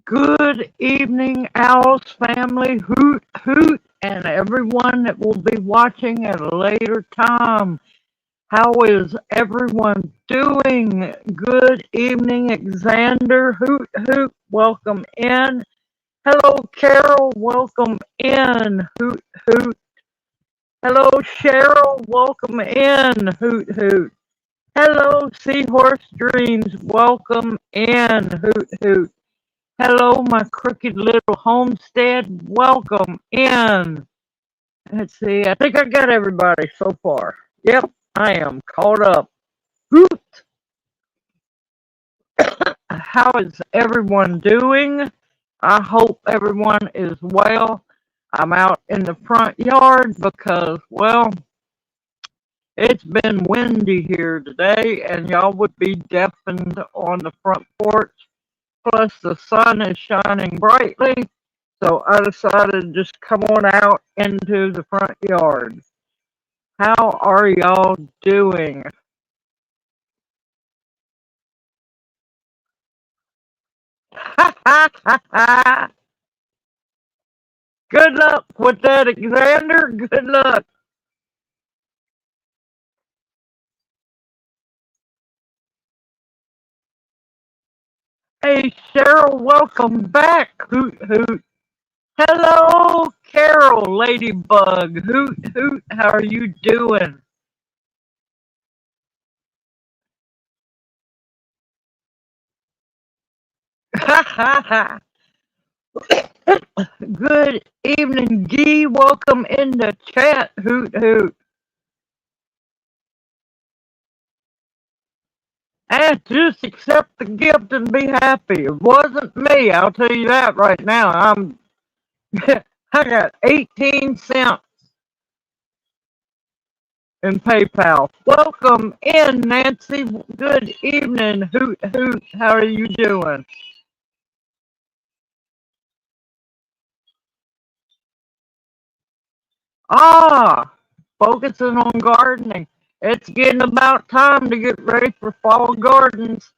Good evening, Owls family, hoot hoot, and everyone that will be watching at a later time. How is everyone doing? Good evening, Xander, hoot hoot, welcome in. Hello, Carol, welcome in, hoot hoot. Hello, Cheryl, welcome in, hoot hoot. Hello, Seahorse Dreams, welcome in, hoot hoot. Hello, my crooked little homestead. Welcome in. Let's see. I think I got everybody so far. Yep, I am caught up. Hoot. How is everyone doing? I hope everyone is well. I'm out in the front yard because, well, it's been windy here today, and y'all would be deafened on the front porch. Plus, the sun is shining brightly. So I decided to just come on out into the front yard. How are y'all doing? Good luck with that, Alexander. Good luck. Hey, Cheryl, welcome back. Hoot, hoot. Hello, Carol, Ladybug. Hoot, hoot. How are you doing? Good evening, Gee. Welcome in the chat. Hoot, hoot. And just accept the gift and be happy. It wasn't me, I'll tell you that right now. I got 18 cents in PayPal. Welcome in, Nancy. Good evening. Hoot hoot. How are you doing? Ah, focusing on gardening. It's getting about time to get ready for fall gardens.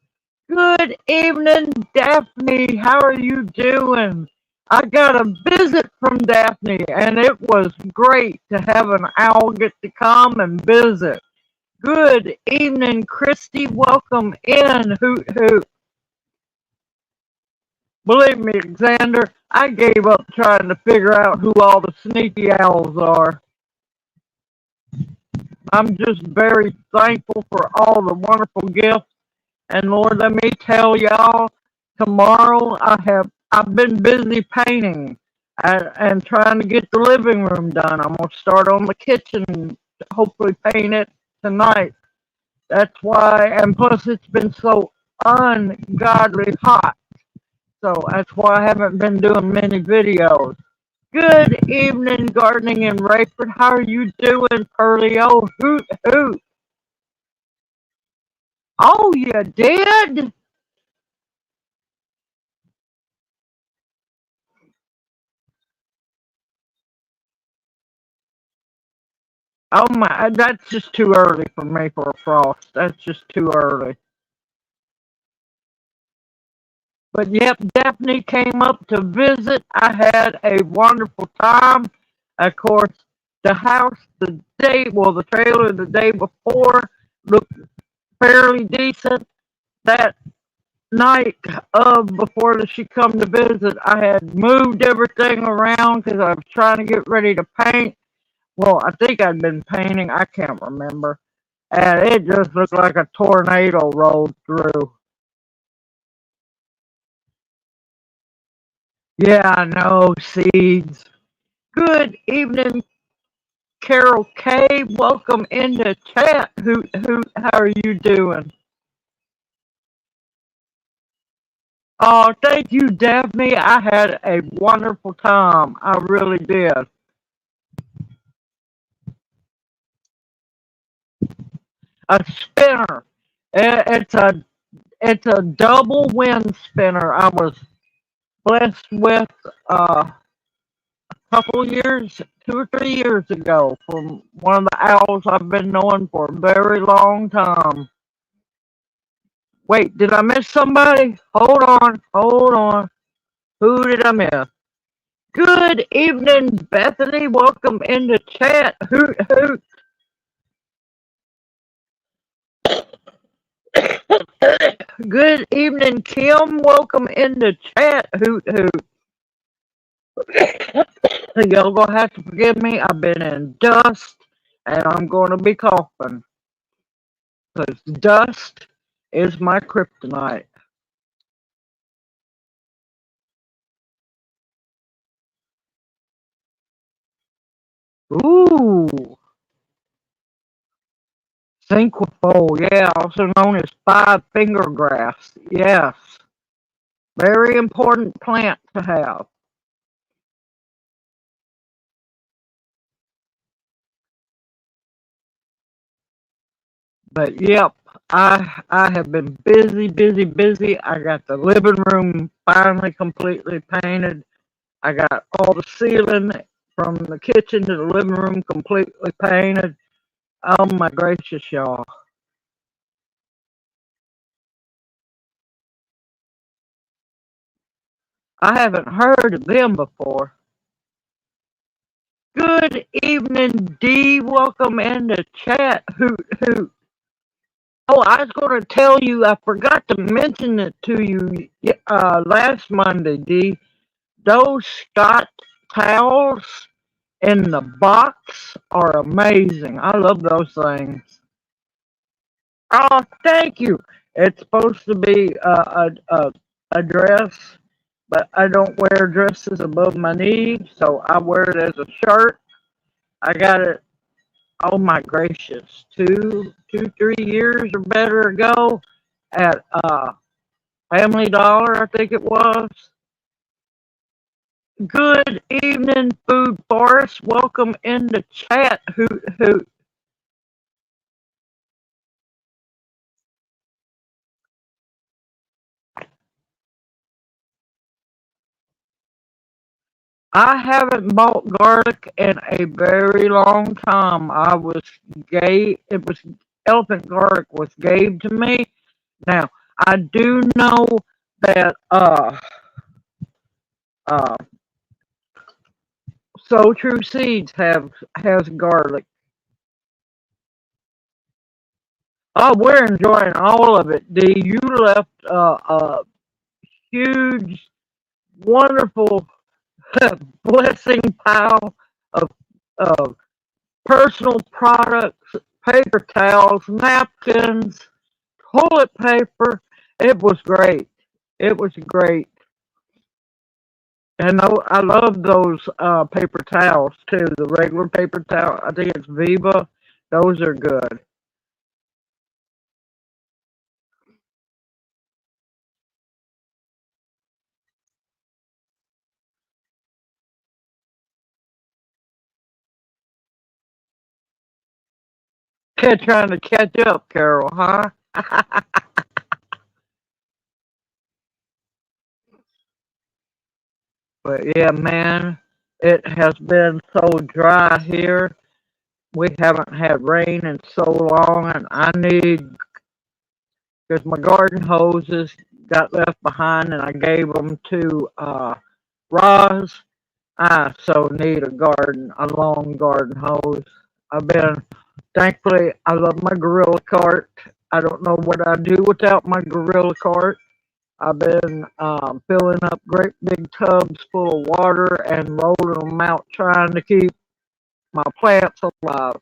Good evening, Daphne. How are you doing? I got a visit from Daphne, and it was great to have an owl get to come and visit. Good evening, Christy. Welcome in. Hoot hoot. Believe me, Xander, I gave up trying to figure out who all the sneaky owls are. I'm just very thankful for all the wonderful gifts. And Lord, let me tell y'all, tomorrow I've been busy painting and trying to get the living room done. I'm gonna start on the kitchen, hopefully paint it tonight. That's why, and plus it's been so ungodly hot, so that's why I haven't been doing many videos. Good evening, gardening in Rayford. How are you doing, Pearly? Oh, hoot hoot! Oh, you did? Oh my, that's just too early for me for a frost. That's just too early. But yep, Daphne came up to visit. I had a wonderful time. Of course, the house the trailer the day before looked fairly decent. That night of before she come to visit, I had moved everything around because I was trying to get ready to paint. Well, I think I'd been painting. I can't remember. And it just looked like a tornado rolled through. Yeah, I know, seeds. Good evening, Carol K. Welcome into chat. How are you doing? Oh, thank you, Daphne. I had a wonderful time. I really did. A spinner. It's a double wind spinner. I was blessed with couple years, 2 or 3 years ago, from one of the owls I've been knowing for a very long time. Wait, did I miss somebody? Hold on, hold on. Who did I miss? Good evening, Bethany. Welcome into chat. Hoot hoot. Good evening, Kim. Welcome into chat. Hoot hoot. Y'all gonna have to forgive me. I've been in dust and I'm gonna be coughing because dust is my kryptonite. Ooh, cinquefoil, yeah, also known as five finger grass. Yes, very important plant to have. But yep, I have been busy, busy, busy. I got the living room finally completely painted. I got all the ceiling from the kitchen to the living room completely painted. Oh my gracious, y'all. I haven't heard of them before. Good evening, Dee. Welcome into chat. Hoot hoot. Oh, I was going to tell you, I forgot to mention it to you last Monday, Dee. Those Scott towels in the box are amazing. I love those things. Oh, thank you. It's supposed to be a dress, but I don't wear dresses above my knee, so I wear it as a shirt. I got it, oh my gracious, 3 years or better ago at Family Dollar, I think it was. Good evening, Food Forest. Welcome into chat. Hoot hoot. I haven't bought garlic in a very long time. It was elephant garlic was gave to me. Now, I do know that uh So True Seeds has garlic. Oh, we're enjoying all of it. D, you left a huge, wonderful blessing pile of of personal products, paper towels, napkins, toilet paper. It was great. It was great. And I love those paper towels too. The regular paper towel, I think it's Viva. Those are good. Trying to catch up, Carol, huh? But yeah, man, it has been so dry here. We haven't had rain in so long, and I need, because my garden hoses got left behind and I gave them to Roz. I so need a long garden hose. I've been, thankfully, I love my gorilla cart. I don't know what I'd do without my gorilla cart. I've been filling up great big tubs full of water and rolling them out, trying to keep my plants alive.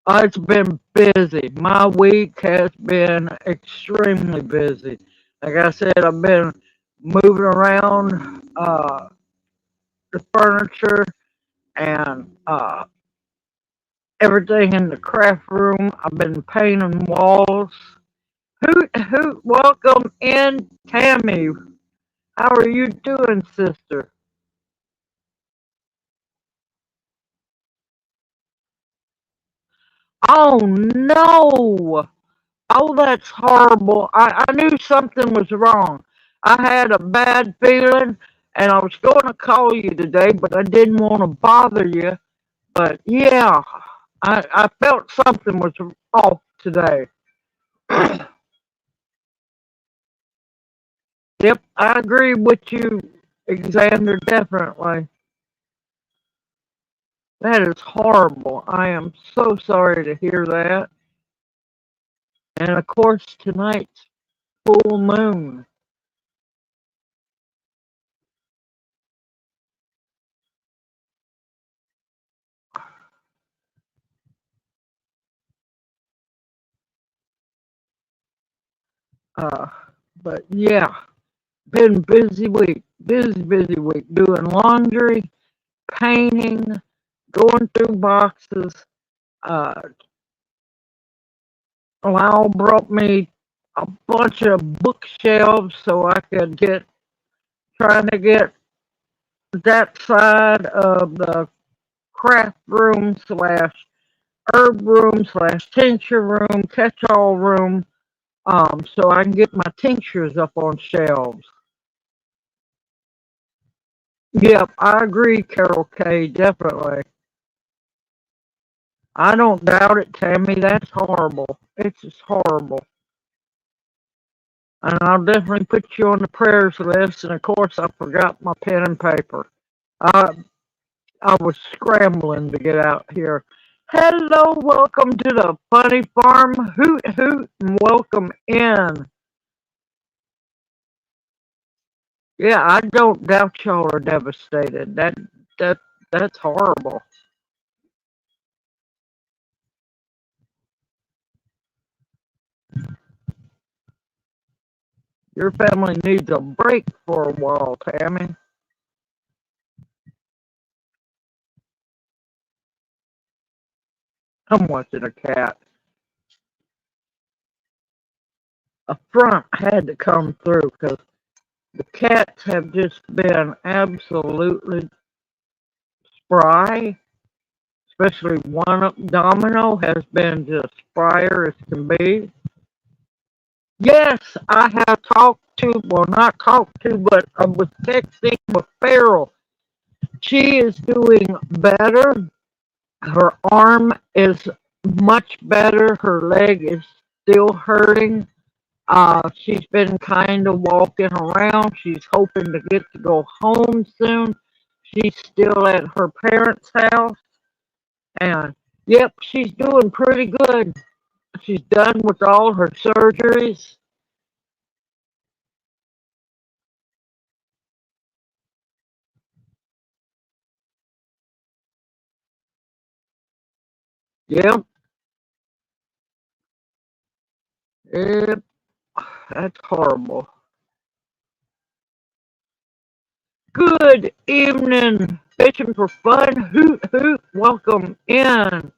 It's been busy. My week has been extremely busy. Like I said, I've been moving around the furniture and everything in the craft room. I've been painting walls. Hoot hoot! Welcome in, Tammy. How are you doing, sister? Oh no! Oh, that's horrible. I knew something was wrong. I had a bad feeling and I was going to call you today, but I didn't want to bother you. But yeah, I felt something was off today. Yep, I agree with you, Xander, definitely. That is horrible. I am so sorry to hear that. And of course, tonight's full moon. Uh, but yeah, been busy week, doing laundry, painting, going through boxes. Uh, Lyle brought me a bunch of bookshelves so I could trying to get that side of the craft room slash herb room slash tincture room, catch-all room, so I can get my tinctures up on shelves. Yep, I agree, Carol K. Definitely. I don't doubt it, Tammy. That's horrible. It's just horrible. And I'll definitely put you on the prayers list. And of course, I forgot my pen and paper. I I was scrambling to get out here. Hello, welcome to the Funny Farm. Hoot hoot, and welcome in. Yeah, I don't doubt y'all are devastated. That that's horrible. Your family needs a break for a while, Tammy. I'm watching a cat. A front had to come through because the cats have just been absolutely spry. Especially one Domino has been just spryer as can be. Yes, I have talked to, well, not talked to, but I was texting with Farrell. She is doing better. Her arm is much better. Her leg is still hurting. She's been kind of walking around. She's hoping to get to go home soon. She's still at her parents' house. And, yep, she's doing pretty good. She's done with all her surgeries. Yep, yep, that's horrible. Good evening, fishing for fun. Hoot hoot, welcome in.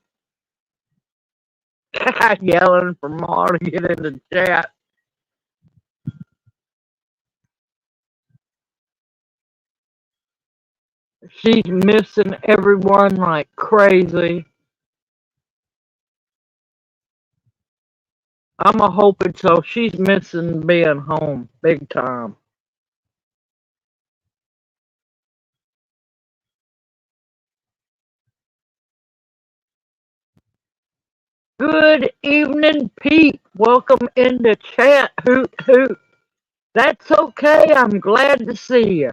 Yelling for Ma to get in the chat. She's missing everyone like crazy. I'm a hoping so. She's missing being home big time. Good evening, Pete. Welcome in the chat. Hoot hoot. That's okay. I'm glad to see you.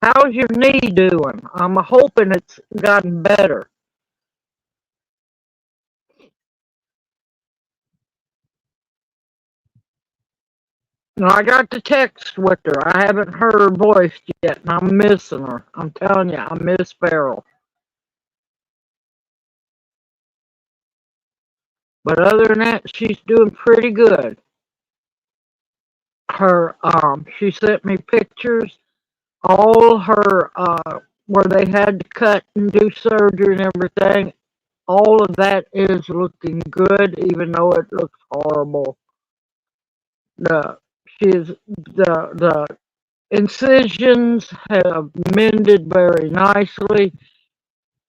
How's your knee doing? I'm hoping it's gotten better. No, I got the text with her. I haven't heard her voice yet, and I'm missing her. I'm telling you, I miss Farrell. But other than that, she's doing pretty good. She sent me pictures. All her, where they had to cut and do surgery and everything. All of that is looking good, even though it looks horrible. The she's the incisions have mended very nicely.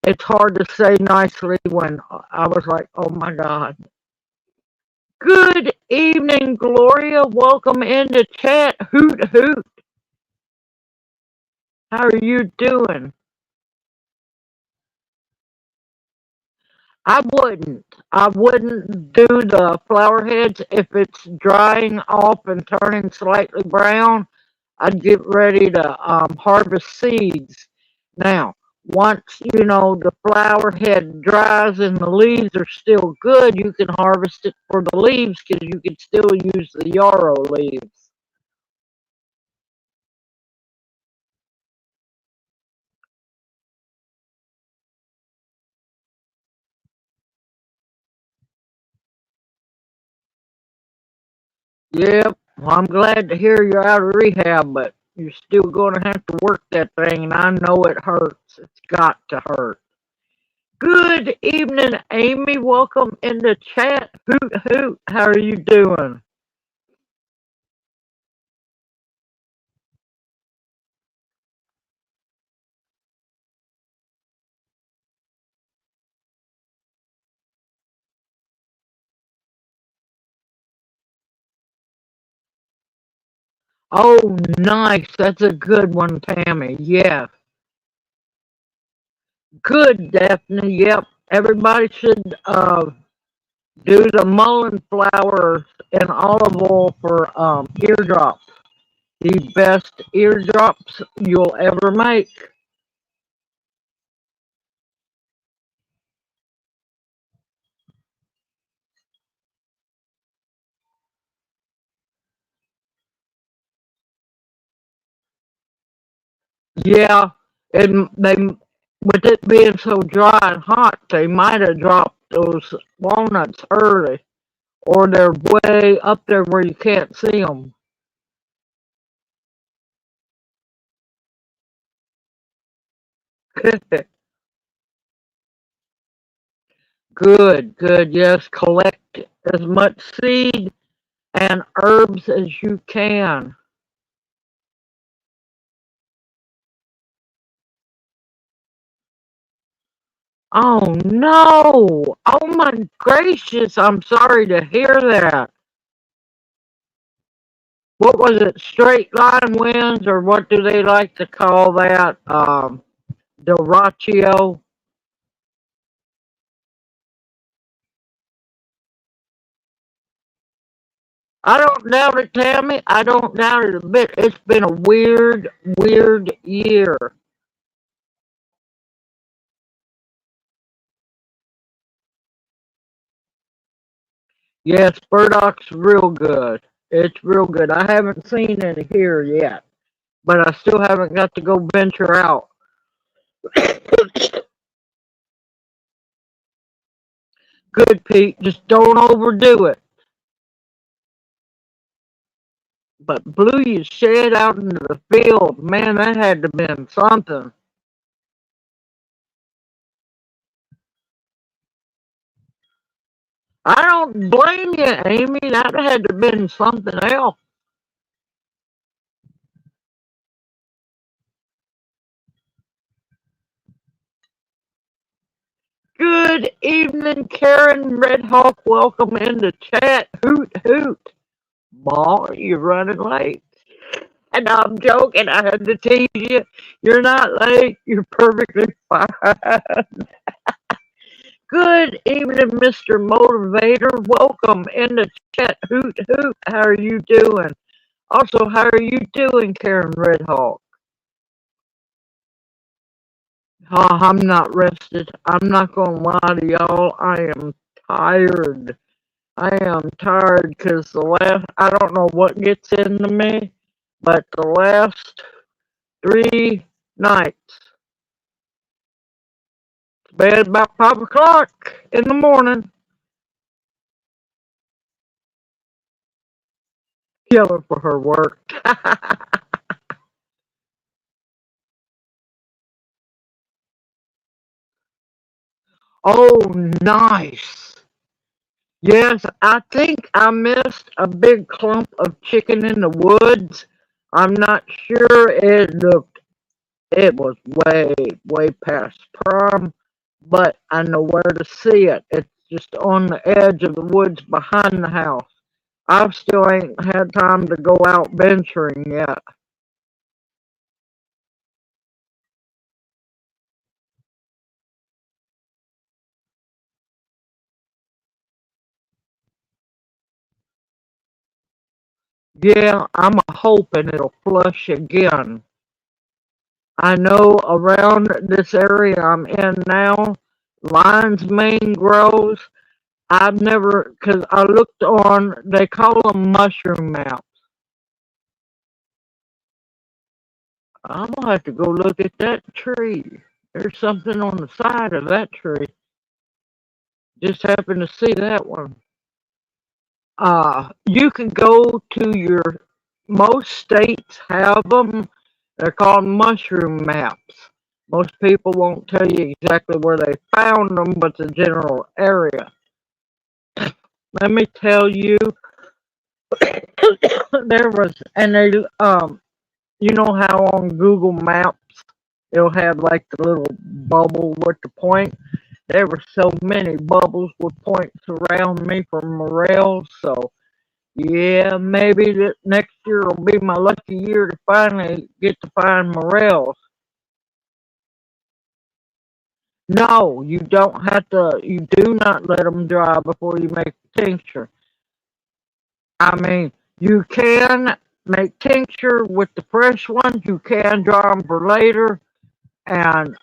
It's hard to say nicely when I was like, oh my God. Good evening, Gloria. Welcome into chat. Hoot hoot. How are you doing? I wouldn't. I wouldn't do the flower heads if it's drying off and turning slightly brown. I'd get ready to harvest seeds. Now, once the flower head dries and the leaves are still good, you can harvest it for the leaves because you can still use the yarrow leaves. Yep, well, I'm glad to hear you're out of rehab, but you're still going to have to work that thing, and I know it hurts. It's got to hurt. Good evening, Amy. Welcome in the chat. Hoot hoot. How are you doing? Oh, nice. That's a good one, Tammy. Yes. Good, Daphne. Yep. Everybody should do the mullein flowers and olive oil for eardrops. The best eardrops you'll ever make. Yeah, and with it being so dry and hot, they might have dropped those walnuts early, or they're way up there where you can't see them. Good, good. Yes, collect as much seed and herbs as you can. Oh no! Oh my gracious! I'm sorry to hear that. What was it? Straight line winds, or what do they like to call that? Derecho. I don't doubt it, Tammy. I don't doubt it a bit. It's been a weird, weird year. Yes, burdocks real good. It's real good. I haven't seen any here yet, but I still haven't got to go venture out. Good, Pete. Just don't overdo it. But blew your shed out into the field. Man, that had to been something. I don't blame you, Amy. That had to been something else. Good evening, Karen Red Hawk. Welcome in the chat. Hoot hoot. Ma, you're running late. And I'm joking. I had to tease you. You're not late. You're perfectly fine. Good evening, Mr. Motivator. Welcome in the chat. Hoot hoot. How are you doing? Also, how are you doing, Karen Red Hawk? Oh, I'm not rested. I'm not gonna lie to y'all. I am tired. I am tired because I don't know what gets into me, but the last 3 nights, bed about 5 o'clock in the morning, killing for her work. Oh, nice. Yes, I think I missed a big clump of chicken in the woods. I'm not sure it was way, way past prime, but I know where to see it. It's just on the edge of the woods behind the house. I still ain't had time to go out venturing yet. Yeah, I'm hoping it'll flush again. I know around this area I'm in now, lion's mane grows. I've never, because I looked on, they call them mushroom maps. I'm gonna have to go look at that tree. There's something on the side of that tree. Just happened to see that one. You can go to your, most states have them. They're called mushroom maps. Most people won't tell you exactly where they found them, but the general area. Let me tell you, there was, and they, you know how on Google Maps it'll have like the little bubble with the point. There were so many bubbles with points around me from morels, so yeah, maybe that next year will be my lucky year to finally get to find morels. No, you don't have to, you do not let them dry before you make the tincture. I mean, you can make tincture with the fresh ones, you can dry them for later and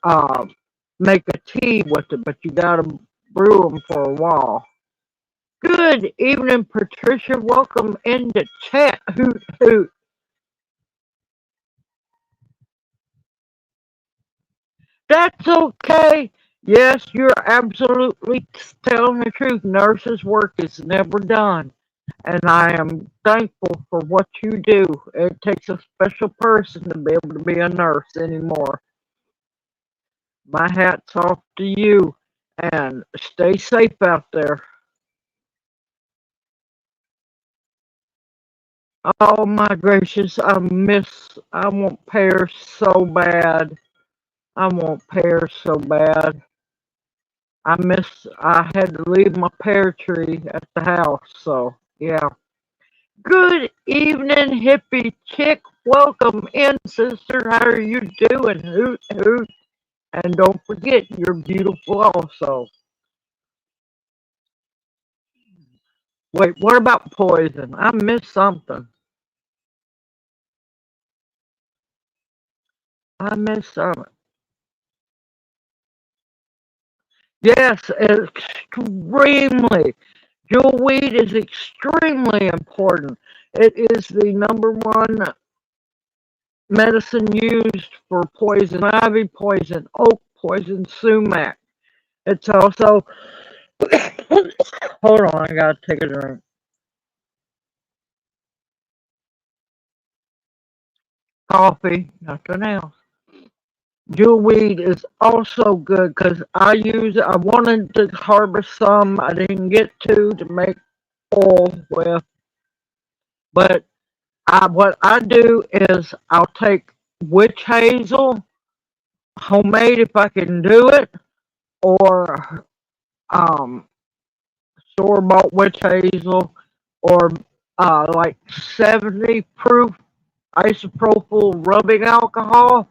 make a tea with it, but you gotta brew them for a while. Good evening, Patricia. Welcome into chat. Hoot, hoot. That's okay. Yes, you're absolutely telling the truth. Nurses' work is never done. And I am thankful for what you do. It takes a special person to be able to be a nurse anymore. My hat's off to you. And stay safe out there. Oh my gracious, I want pears so bad. I want pears so bad. I had to leave my pear tree at the house, so yeah. Good evening, hippie chick. Welcome in, sister. How are you doing? Hoot, hoot. And don't forget, you're beautiful also. Wait, what about poison? I missed something. I missed something. Yes, extremely. Jewelweed is extremely important. It is the number one medicine used for poison ivy, poison oak, poison sumac. It's also, hold on, I gotta take a drink. Coffee, nothing else. Jewelweed is also good because I wanted to harvest some, I didn't get to make oil with, but what I do is I'll take witch hazel, homemade if I can do it, or um, store bought witch hazel, or like 70 proof isopropyl rubbing alcohol,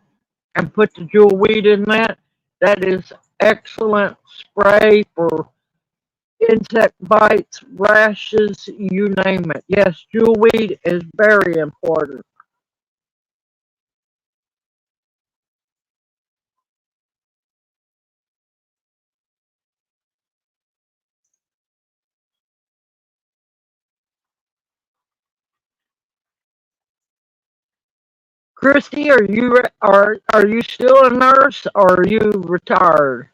and put the jewelweed in that. That is excellent spray for insect bites, rashes, you name it. Yes, jewelweed is very important. Christy, are you still a nurse or are you retired?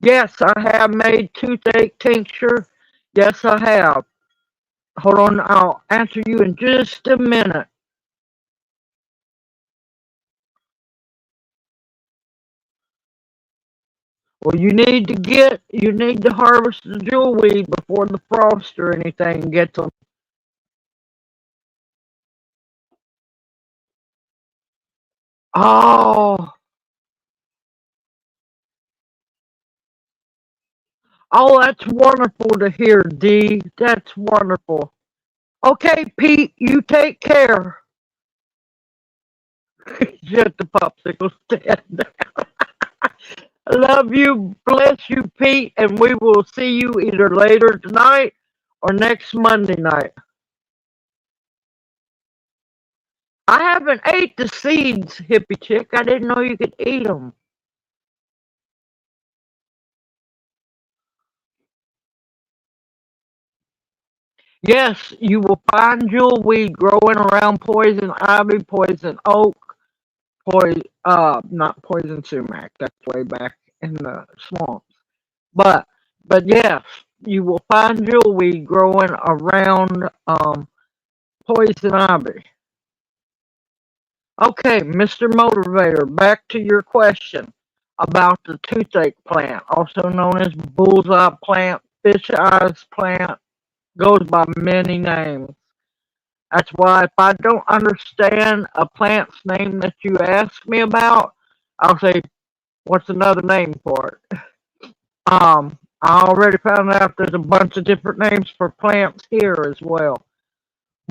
Yes, I have made toothache tincture. Yes, I have. Hold on, I'll answer you in just a minute. Well, you need to harvest the jewelweed before the frost or anything gets them. Oh, oh, that's wonderful to hear, Dee. That's wonderful. Okay, Pete, you take care. Shut the popsicle stand. Love you, bless you, Pete, and we will see you either later tonight or next Monday night. I haven't ate the seeds, hippie chick. I didn't know you could eat them. Yes, you will find jewelweed growing around poison ivy, poison oak, not poison sumac. That's way back in the swamps. But, but yes, you will find jewelweed growing around poison ivy. Okay, Mr. Motivator, back to your question about the toothache plant, also known as bullseye plant, fish eyes plant, goes by many names. That's why if I don't understand a plant's name that you ask me about, I'll say, what's another name for it? I already found out there's a bunch of different names for plants here as well.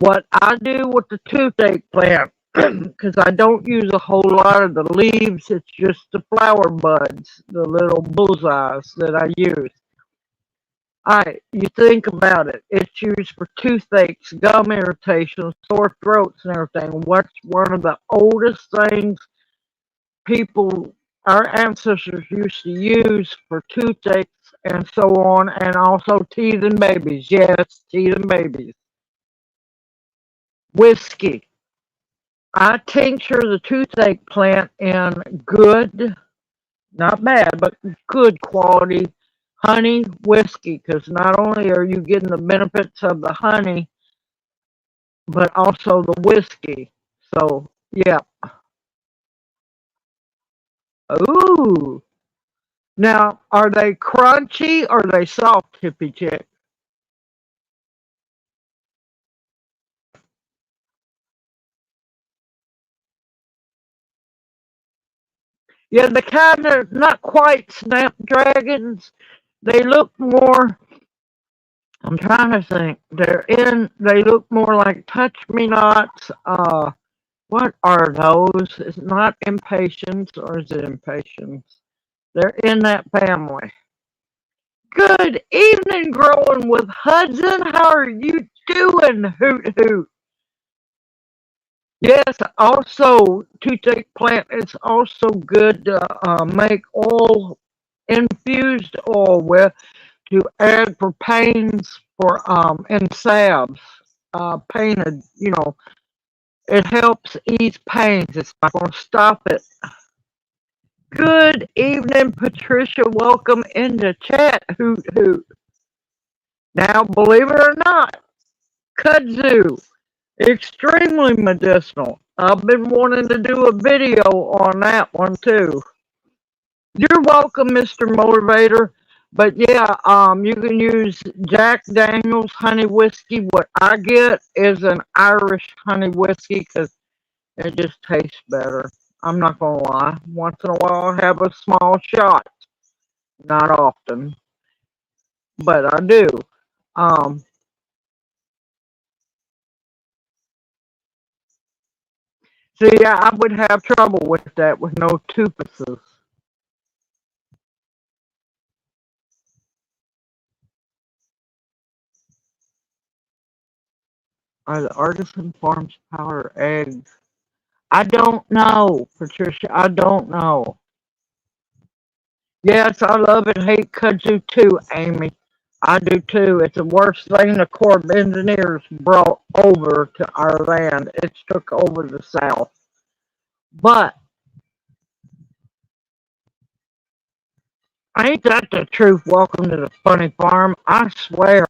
What I do with the toothache plant, because I don't use a whole lot of the leaves, it's just the flower buds, the little bullseyes that I use. Alright, you think about it. It's used for toothaches, gum irritation, sore throats, and everything. What's one of the oldest things people, our ancestors used to use for toothaches and so on, and also teething babies? Yes, teething babies. Whiskey. I tincture the toothache plant in good, not bad, but good quality honey whiskey, because not only are you getting the benefits of the honey, but also the whiskey. So, yeah. Ooh. Now, are they crunchy or are they soft, hippie chick? Yeah, the kind of not quite snapdragons. They look more. I'm trying to think. They look more like touch me nots. What are those? It's not impatience, or is it impatience? They're in that family. Good evening, growing with Hudson. How are you doing? Hoot hoot. Yes, also toothache plant is also good to make oil, infused oil with to add for pains for and salves. Painted, it helps ease pains. It's not going to stop it. Good evening, Patricia. Welcome into chat. Hoot hoot. Now, believe it or not, kudzu, extremely medicinal. I've been wanting to do a video on that one too. You're welcome, Mr. Motivator. But yeah, you can use Jack Daniels honey whiskey. What I get is an Irish honey whiskey because it just tastes better. I'm not gonna lie. Once in a while, I have a small shot. Not often, but I do. Um, so yeah, I would have trouble with that with no toopuses. Are the artisan farms powder eggs? I don't know, Patricia. I don't know. Yes, I love and hate kudzu too, Amy. I do too. It's the worst thing the Corps of Engineers brought over to our land. It's took over the South. But ain't that the truth? Welcome to the funny farm. I swear.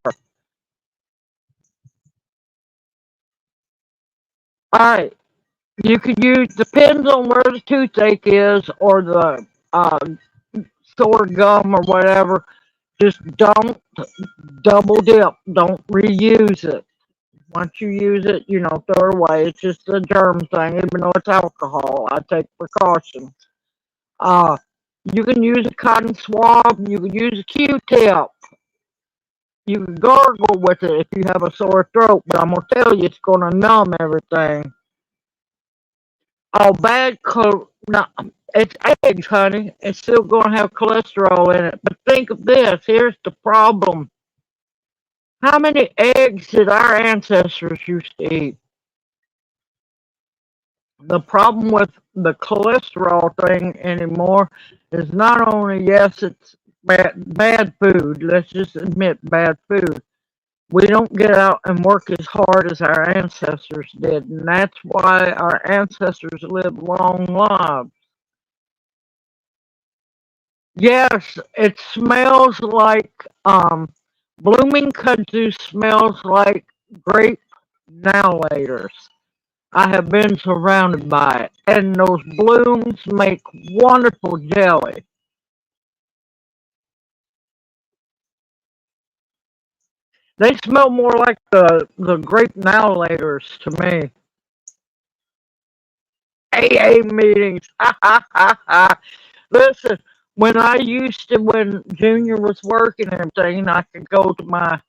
Alright, you could use, depends on where the toothache is or the uh, sore gum or whatever. Just don't double dip. Don't reuse it. Once you use it, throw it away. It's just a germ thing, even though it's alcohol. I take precautions. Uh, you can use a cotton swab. You can use a Q-tip. You can gargle with it if you have a sore throat, but I'm going to tell you, it's going to numb everything. Oh, no, it's eggs, honey. It's still going to have cholesterol in it. But think of this. Here's the problem. How many eggs did our ancestors used to eat? The problem with the cholesterol thing anymore is not only, yes, it's bad food. Let's just admit bad food. We don't get out and work as hard as our ancestors did, and that's why our ancestors lived long lives. Yes, it smells like blooming kudzu smells like grape now laters. I have been surrounded by it, and those blooms make wonderful jelly. They smell more like the grape now laters to me. AA meetings. Ha ha ha ha. Listen, when Junior was working and everything, I could go to my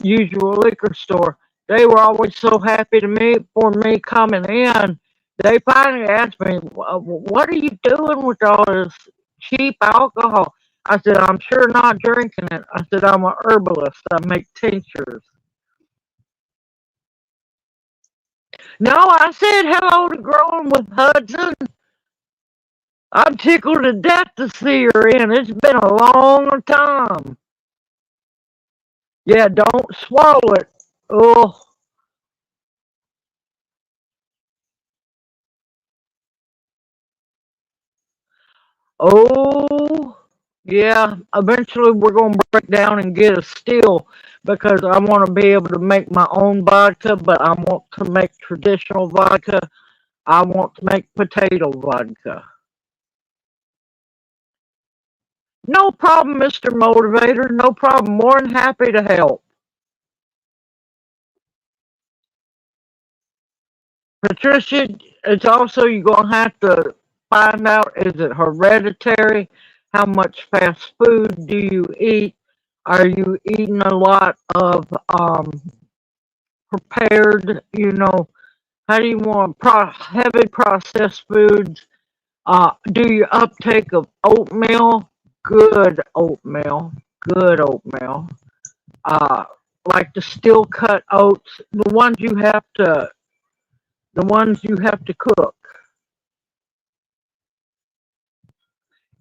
usual liquor store. They were always so happy to me for me coming in. They finally asked me, "What are you doing with all this cheap alcohol?" I said, "I'm sure not drinking it." I said, "I'm a herbalist. I make tinctures." No, I said hello to Growing with Hudson. I'm tickled to death to see her in. It's been a long time. Yeah, don't swallow it. Oh, oh, yeah. Eventually, we're going to break down and get a still because I want to be able to make my own vodka, but I want to make traditional vodka. I want to make potato vodka. No problem, Mr. Motivator. No problem. More than happy to help. Patricia, it's also you're gonna have to find out, is it hereditary? How much fast food do you eat? Are you eating a lot of prepared, how do you want heavy processed foods? Do your uptake of oatmeal? Good oatmeal. Good oatmeal. Uh, like the steel cut oats, the ones you have to cook.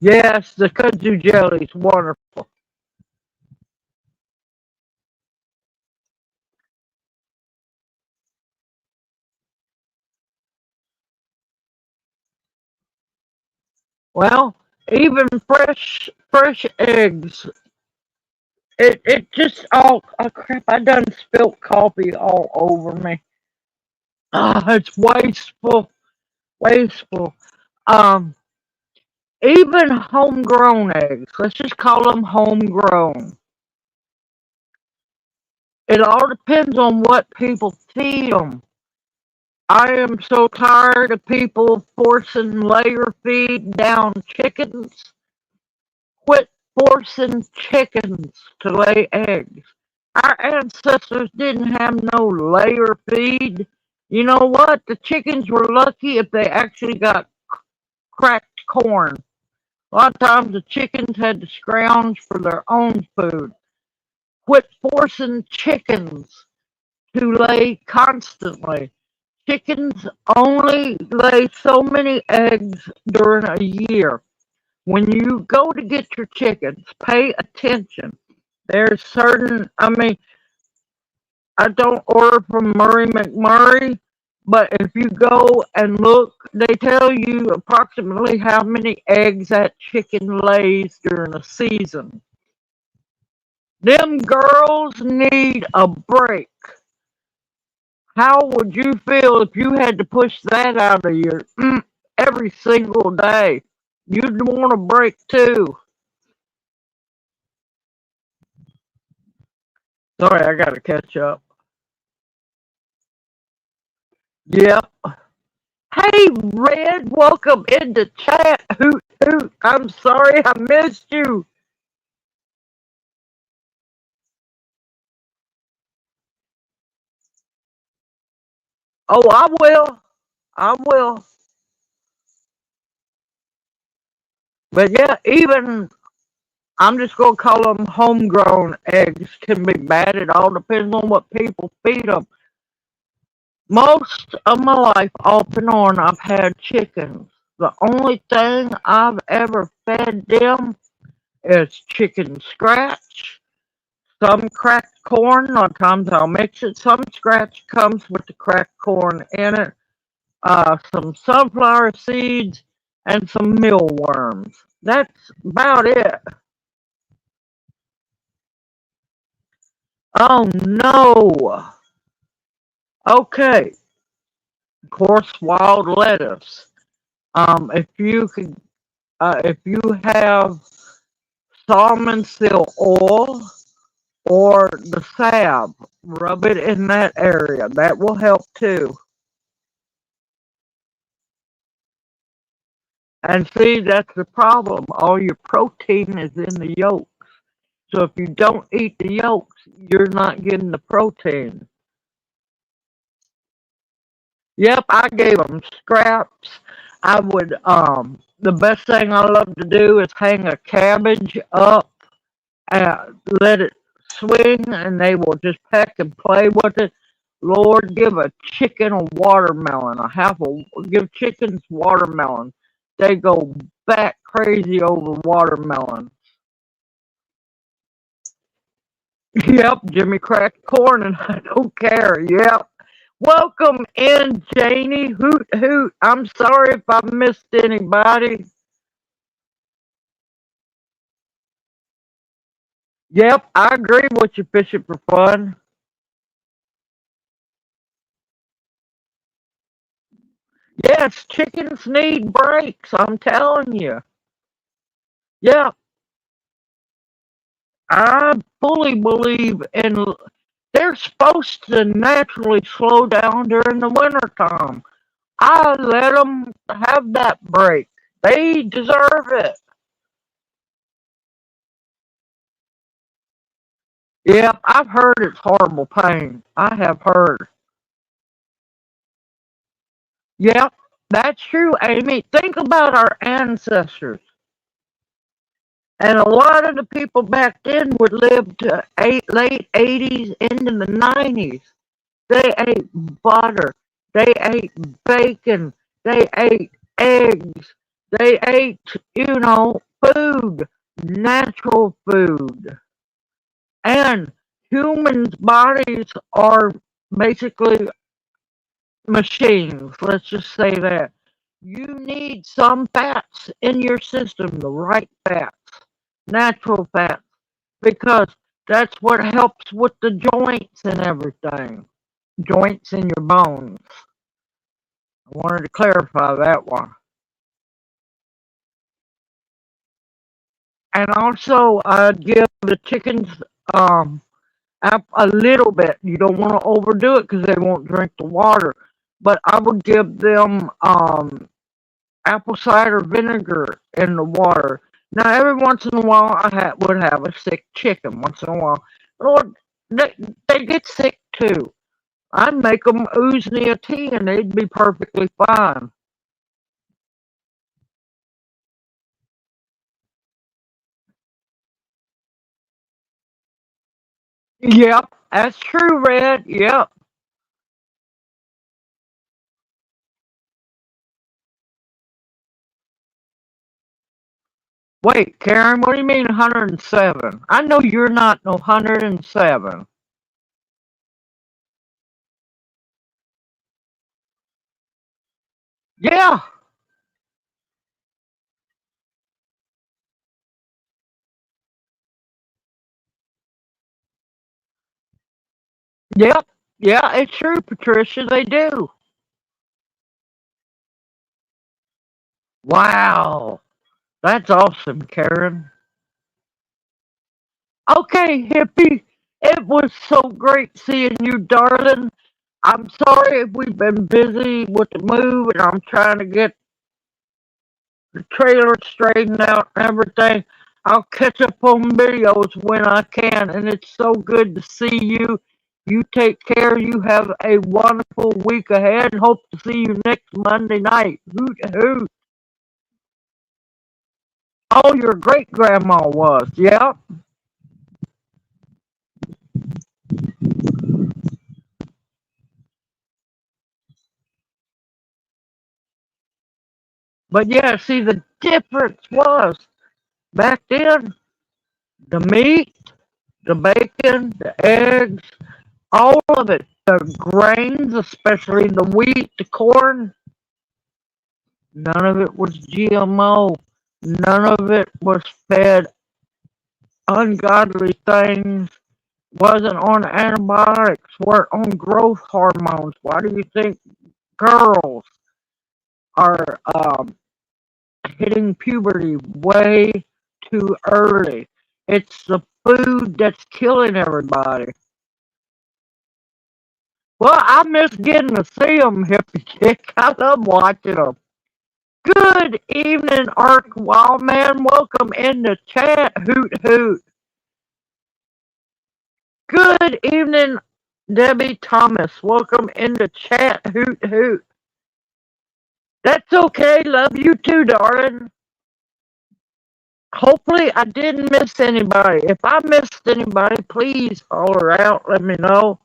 Yes, the kudzu jelly is wonderful. Well, even fresh eggs. It just oh crap! I done spilt coffee all over me. Ah, it's wasteful, wasteful. Um, even homegrown eggs. Let's just call them homegrown. It all depends on what people feed them. I am so tired of people forcing layer feed down chickens. Quit forcing chickens to lay eggs. Our ancestors didn't have no layer feed. You know what? The chickens were lucky if they actually got cracked corn. A lot of times the chickens had to scrounge for their own food. Quit forcing chickens to lay constantly. Chickens only lay so many eggs during a year. When you go to get your chickens, pay attention. There's I mean, I don't order from Murray McMurray, but if you go and look, they tell you approximately how many eggs that chicken lays during a season. Them girls need a break. How would you feel if you had to push that out of you every single day? You'd want a break too. Sorry, I gotta catch up. Yep. Hey, Red, welcome into chat. Hoot, hoot. I'm sorry I missed you. Oh, I will. I will. But yeah, even I'm just going to call them homegrown eggs. Can be bad. It all depends on what people feed them. Most of my life, off and on, I've had chickens. The only thing I've ever fed them is chicken scratch, some cracked corn. A lot of times I'll mix it. Some scratch comes with the cracked corn in it, some sunflower seeds, and some mealworms. That's about it. Oh no. Okay. Of course, wild lettuce. If you have salmon seal oil or the salve, rub it in that area. That will help too. And see, that's the problem. All your protein is in the yolk. So if you don't eat the yolks, you're not getting the protein. Yep, I gave them scraps. The best thing I love to do is hang a cabbage up and let it swing, and they will just peck and play with it. Lord, give a chicken a watermelon. Give chickens watermelon. They go back crazy over watermelon. Yep, Jimmy cracked corn, and I don't care. Yep. Welcome in, Janie. Hoot hoot. I'm sorry if I missed anybody. Yep, I agree with you, fishing for fun. Yes, chickens need breaks. I'm telling you. Yeah, I fully believe in. They're supposed to naturally slow down during the winter time. I let them have that break. They deserve it. Yep, I've heard it's horrible pain. I have heard. Yep, that's true, Amy. Think about our ancestors. And a lot of the people back then would live to late 80s into the 90s. They ate butter. They ate bacon. They ate eggs. They ate, food, natural food. And humans' bodies are basically machines. Let's just say that. You need some fats in your system, the right fats, natural fats, because that's what helps with the joints and everything. Joints in your bones. I wanted to clarify that one. And also, give the chickens um, a little bit. You don't want to overdo it because they won't drink the water. But I would give them apple cider vinegar in the water. Now, every once in a while, would have a sick chicken once in a while. Lord, they get sick too. I'd make them ooze me a tea and they'd be perfectly fine. Yep, that's true, Red. Yep. Wait, Karen, what do you mean 107? I know you're not no 107. Yeah, yep, yeah, it's true, Patricia, they do. Wow, that's awesome, Karen. Okay, hippie, it was so great seeing you, darling. I'm sorry if we've been busy with the move and I'm trying to get the trailer straightened out and everything. I'll catch up on videos when I can, and it's so good to see you. You take care. You have a wonderful week ahead, and hope to see you next Monday night. Hoot hoot. Oh, your great grandma was. Yep. But yeah, see, the difference was back then the meat, the bacon, the eggs, all of it, the grains, especially the wheat, the corn, none of it was GMO. None of it was fed ungodly things, wasn't on antibiotics, weren't on growth hormones. Why do you think girls are hitting puberty way too early? It's the food that's killing everybody. Well, I miss getting to see them, Hippie Chick. I love watching them. Good evening, Ark Wildman. Welcome in the chat. Hoot hoot. Good evening, Debbie Thomas. Welcome in the chat. Hoot hoot. That's okay. Love you too, darling. Hopefully, I didn't miss anybody. If I missed anybody, please holler out. Let me know.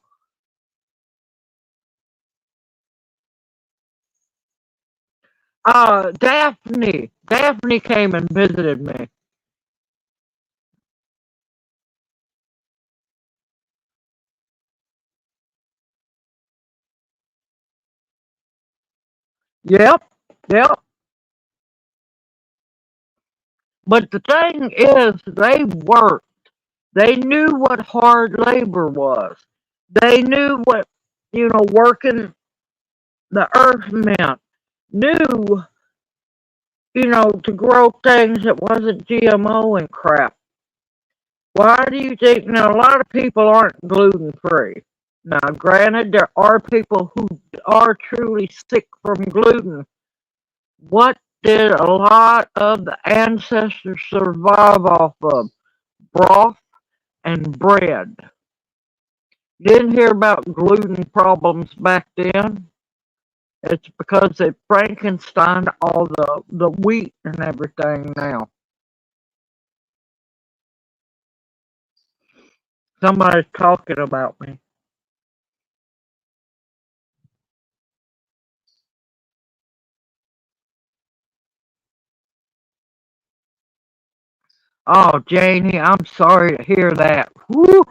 Daphne. Daphne came and visited me. Yep. Yep. But the thing is, they worked. They knew what hard labor was. They knew what, working the earth meant. Knew, to grow things that wasn't GMO and crap. Why do you think? Now, a lot of people aren't gluten free. Now, granted, there are people who are truly sick from gluten. What did a lot of the ancestors survive off of? Broth and bread. Didn't hear about gluten problems back then. It's because they Frankenstein all the wheat and everything now. Somebody's talking about me. Oh, Janie, I'm sorry to hear that. Whew.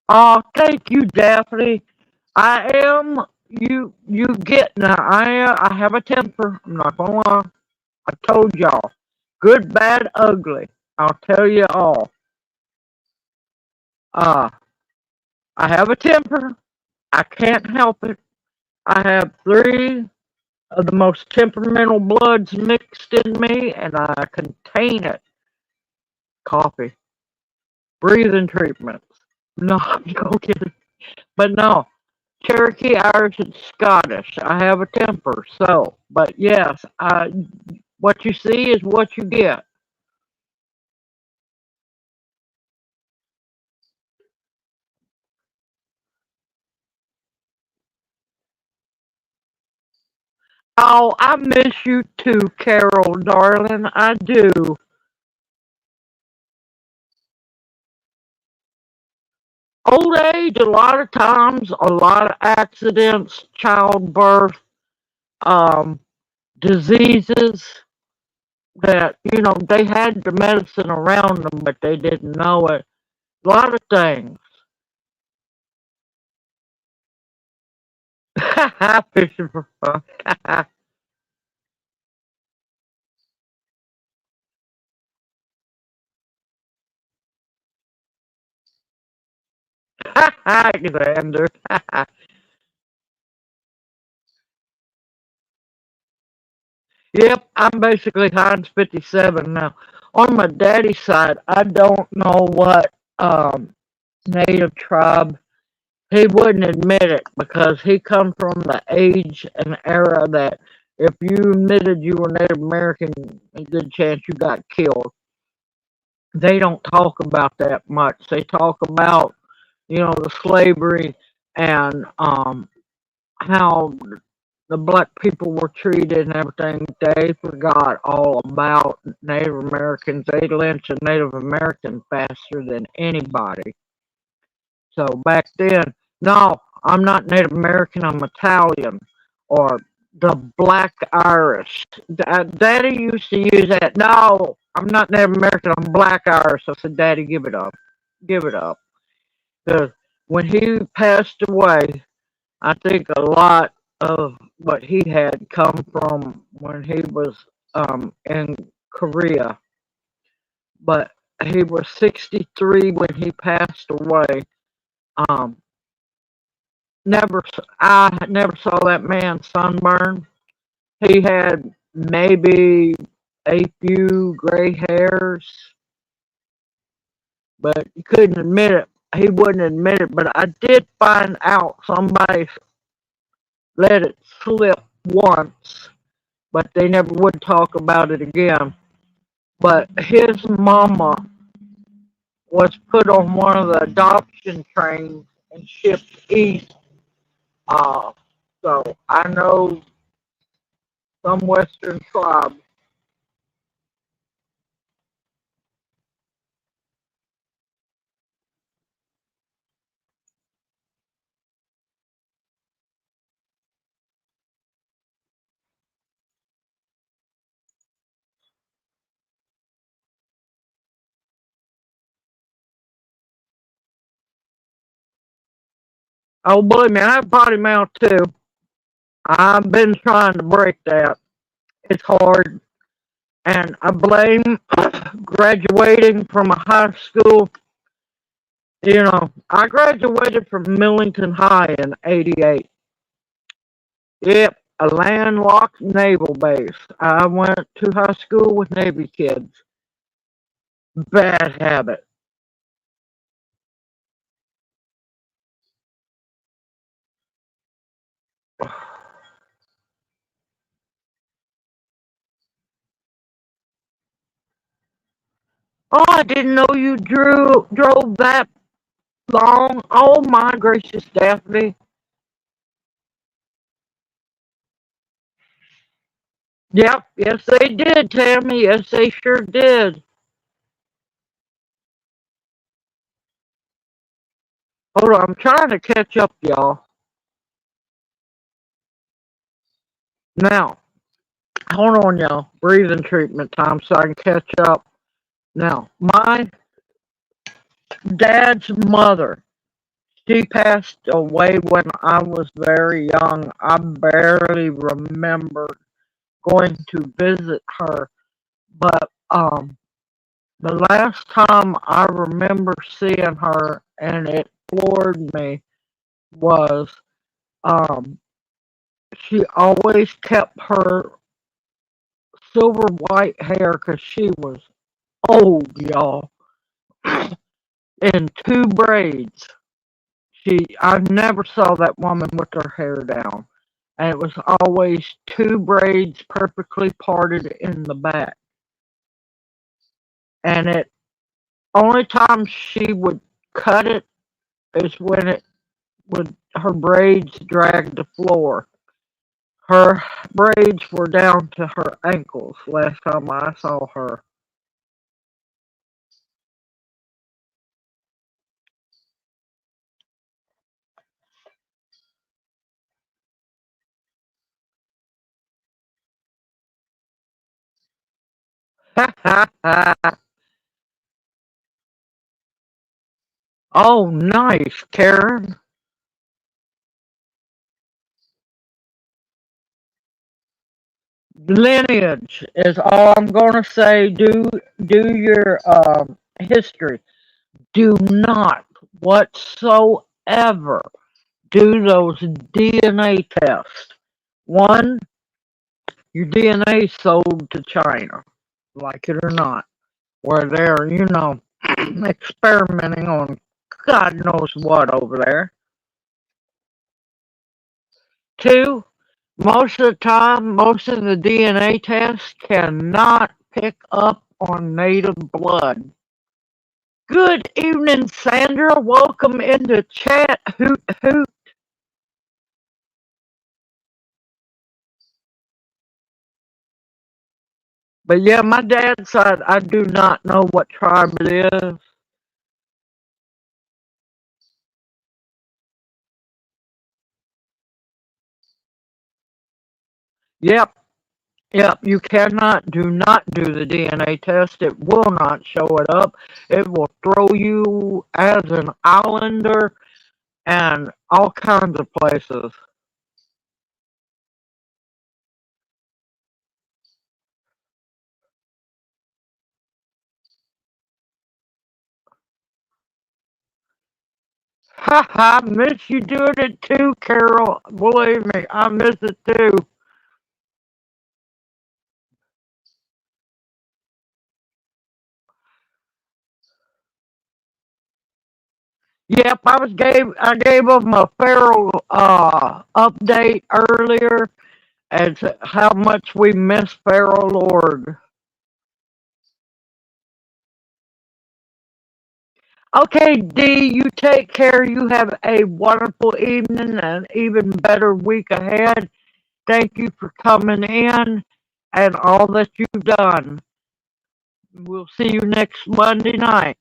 Oh, thank you, Daphne. I am you get now. I have a temper. I'm not gonna lie. I told y'all, good, bad, ugly. I'll tell you all. Uh, I have a temper. I can't help it. I have three of the most temperamental bloods mixed in me, and I contain it. Coffee, breathing treatments. No, I'm joking. But no, Cherokee, Irish, and Scottish. I have a temper, so. But yes, what you see is what you get. Oh, I miss you too, Carol, darling. I do. Old age, a lot of times, a lot of accidents, childbirth, um, diseases that, they had the medicine around them, but they didn't know it. A lot of things. Fishing for fun. Alexander. Yep, I'm basically Heinz 57 now. On my daddy's side, I don't know what native tribe. He wouldn't admit it because he come from the age and era that if you admitted you were Native American, a good chance you got killed. They don't talk about that much. They talk about the slavery and how the black people were treated and everything. They forgot all about Native Americans. They lynched a Native American faster than anybody. So back then, no, I'm not Native American, I'm Italian or the Black Irish. Daddy used to use that. No, I'm not Native American, I'm Black Irish. I said, Daddy, give it up. Give it up. Because when he passed away, I think a lot of what he had come from when he was in Korea. But he was 63 when he passed away. Um, I never saw that man sunburn. He had maybe a few gray hairs, but he couldn't admit it. He wouldn't admit it. But I did find out somebody let it slip once, but they never would talk about it again. But his mama was put on one of the adoption trains and shipped east. Uh, so I know some Western tribe. Oh, believe me, I have potty mouth too. I've been trying to break that. It's hard. And I blame graduating from a high school. I graduated from Millington High in '88. Yep, a landlocked naval base. I went to high school with Navy kids. Bad habit. Oh, I didn't know you drove that long. Oh my gracious, Daphne. Yep, yes they did, Tammy. Yes, they sure did. Hold on, I'm trying to catch up, y'all. Now, hold on, y'all. Breathing treatment time so I can catch up. Now, my dad's mother, she passed away when I was very young. I barely remember going to visit her, but the last time I remember seeing her and it floored me was um, she always kept her silver white hair because she was old, y'all, in two braids. I never saw that woman with her hair down. And it was always two braids perfectly parted in the back. And it only time she would cut it is when it would her braids dragged the floor. Her braids were down to her ankles last time I saw her. Oh, nice, Karen. Lineage is all I'm gonna say. Do your history. Do not whatsoever do those DNA tests. One, your DNA sold to China, like it or not, where they're experimenting on God knows what over there. Two, most of the time, most of the DNA tests cannot pick up on native blood. Good evening, Sandra. Welcome into chat. Hoot hoot. But yeah, my dad's side, I do not know what tribe it is. Yep, yep. You cannot, do not do the DNA test. It will not show it up. It will throw you as an islander and all kinds of places. Ha ha, miss you doing it too, Carol. Believe me, I miss it too. Yep, I gave them a feral update earlier as to how much we miss Feral Lord. Okay, Dee, you take care. You have a wonderful evening and an even better week ahead. Thank you for coming in and all that you've done. We'll see you next Monday night.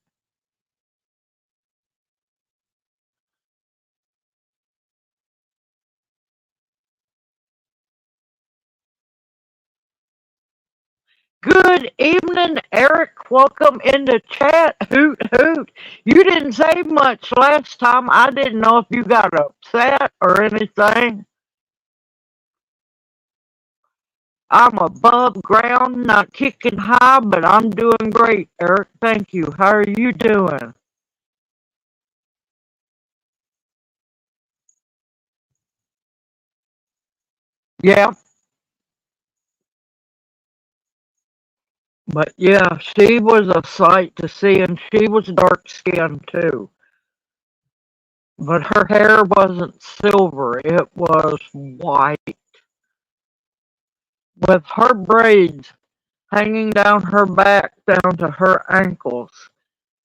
Good evening, Eric. Welcome into chat. Hoot hoot. You didn't say much last time. I didn't know if you got upset or anything. I'm above ground, not kicking high, but I'm doing great, Eric. Thank you. How are you doing? Yeah, but yeah, she was a sight to see, and she was dark skinned too. But her hair wasn't silver, it was white, with her braids hanging down her back down to her ankles.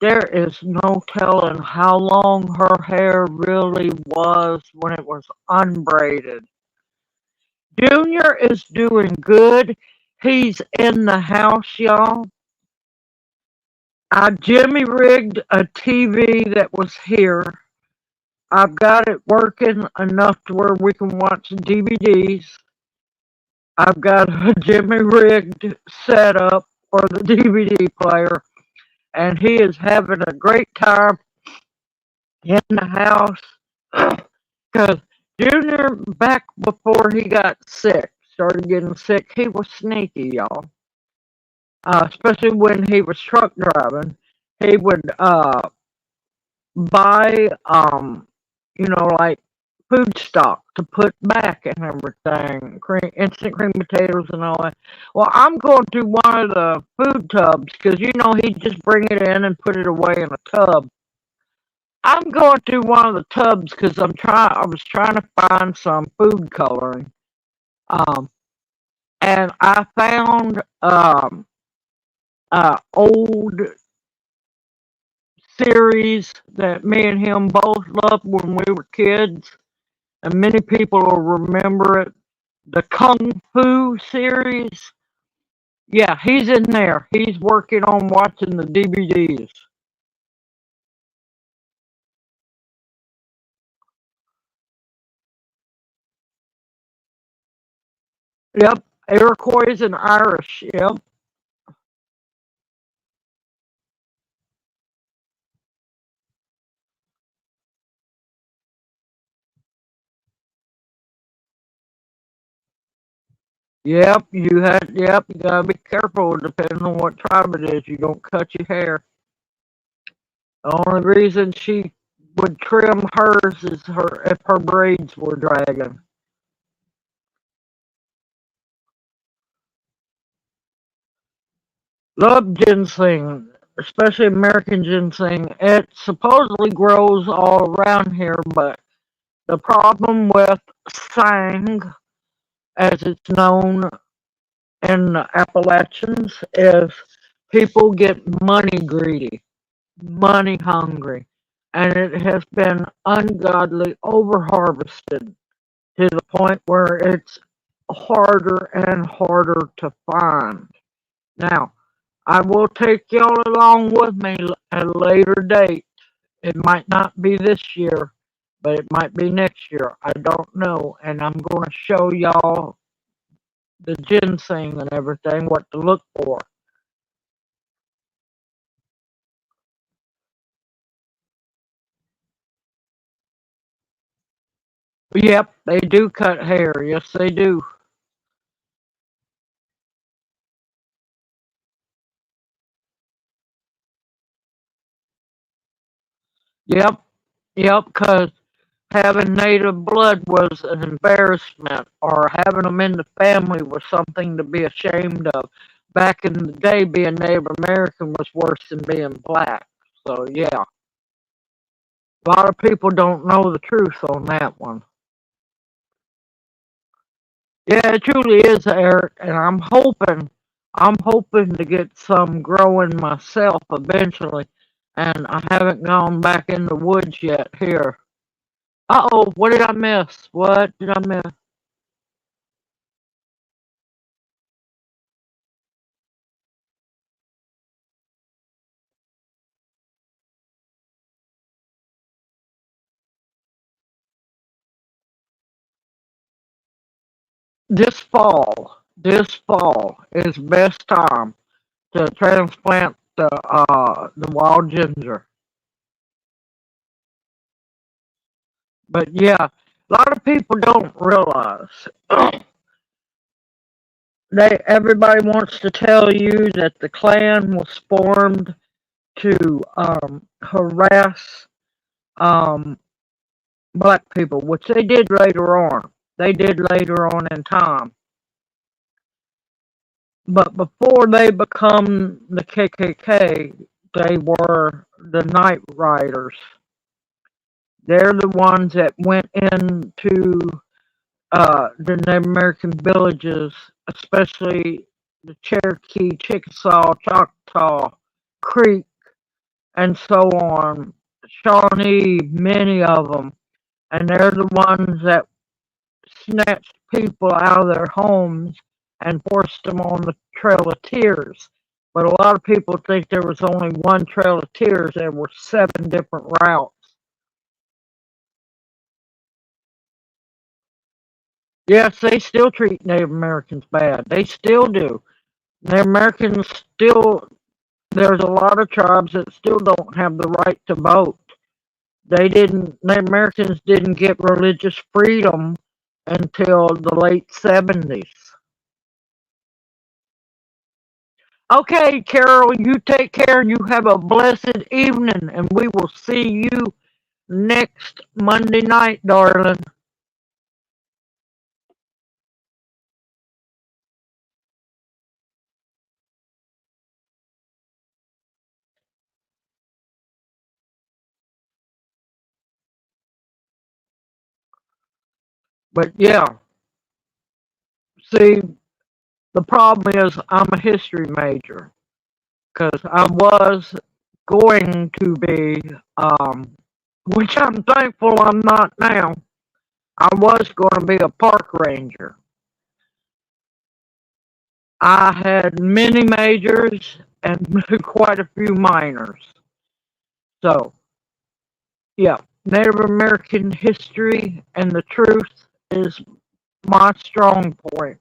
There is no telling how long her hair really was when it was unbraided. Junior is doing good. He's in the house, y'all. I Jimmy rigged a TV that was here. I've got it working enough to where we can watch DVDs. I've got a Jimmy rigged setup for the DVD player, and he is having a great time in the house. Because Junior, back before he got sick, started getting sick, he was sneaky, y'all. Especially when he was truck driving, he would buy, like food stock to put back and everything, instant cream potatoes and all that. Well, I'm going to one of the food tubs because he'd just bring it in and put it away in a tub. I'm going to one of the tubs because I was trying to find some food coloring, um, and I found old series that me and him both loved when we were kids, and many people will remember it. The Kung Fu series. Yeah, he's in there. He's working on watching the DVDs. Yep, Iroquois and Irish. Yep, yep. You gotta be careful depending on what tribe it is. You don't cut your hair. The only reason she would trim hers is her if her braids were dragging. Love ginseng, especially American ginseng. It supposedly grows all around here, but the problem with sang, as it's known in the Appalachians, is people get money greedy. money hungry, and it has been ungodly overharvested to the point where it's harder and harder to find. Now, I will take y'all along with me at a later date. It might not be this year, but it might be next year. I don't know. And I'm going to show y'all the ginseng and everything, what to look for. Yep, they do cut hair. Yes, they do. Yep, yep, because having native blood was an embarrassment, or having them in the family was something to be ashamed of. Back in the day, being Native American was worse than being black. So, yeah, a lot of people don't know the truth on that one. Yeah, it truly is, Eric, and I'm hoping to get some growing myself eventually, and I haven't gone back in the woods yet here. Uh-oh, what did I miss? What did I miss? This fall is best time to transplant the wild ginger. But yeah, a lot of people don't realize everybody wants to tell you that the Klan was formed to harass um, black people, which they did later on. They did later on in time. But before they become the KKK, they were the Night Riders. They're the ones that went into the Native American villages, especially the Cherokee, Chickasaw, Choctaw, Creek, and so on, Shawnee, many of them, and they're the ones that snatched people out of their homes and forced them on the Trail of Tears. But a lot of people think there was only one Trail of Tears. There were 7 different routes. Yes, they still treat Native Americans bad. They still do. Native Americans still, there's a lot of tribes that still don't have the right to vote. Native Americans didn't get religious freedom until the late 70s. Okay, Carol, you take care and you have a blessed evening, and we will see you next Monday night, darling. But yeah, see, the problem is I'm a history major because I was going to be, which I'm thankful I'm not now. I was going to be a park ranger. I had many majors and quite a few minors. So, yeah, Native American history and the truth is my strong point.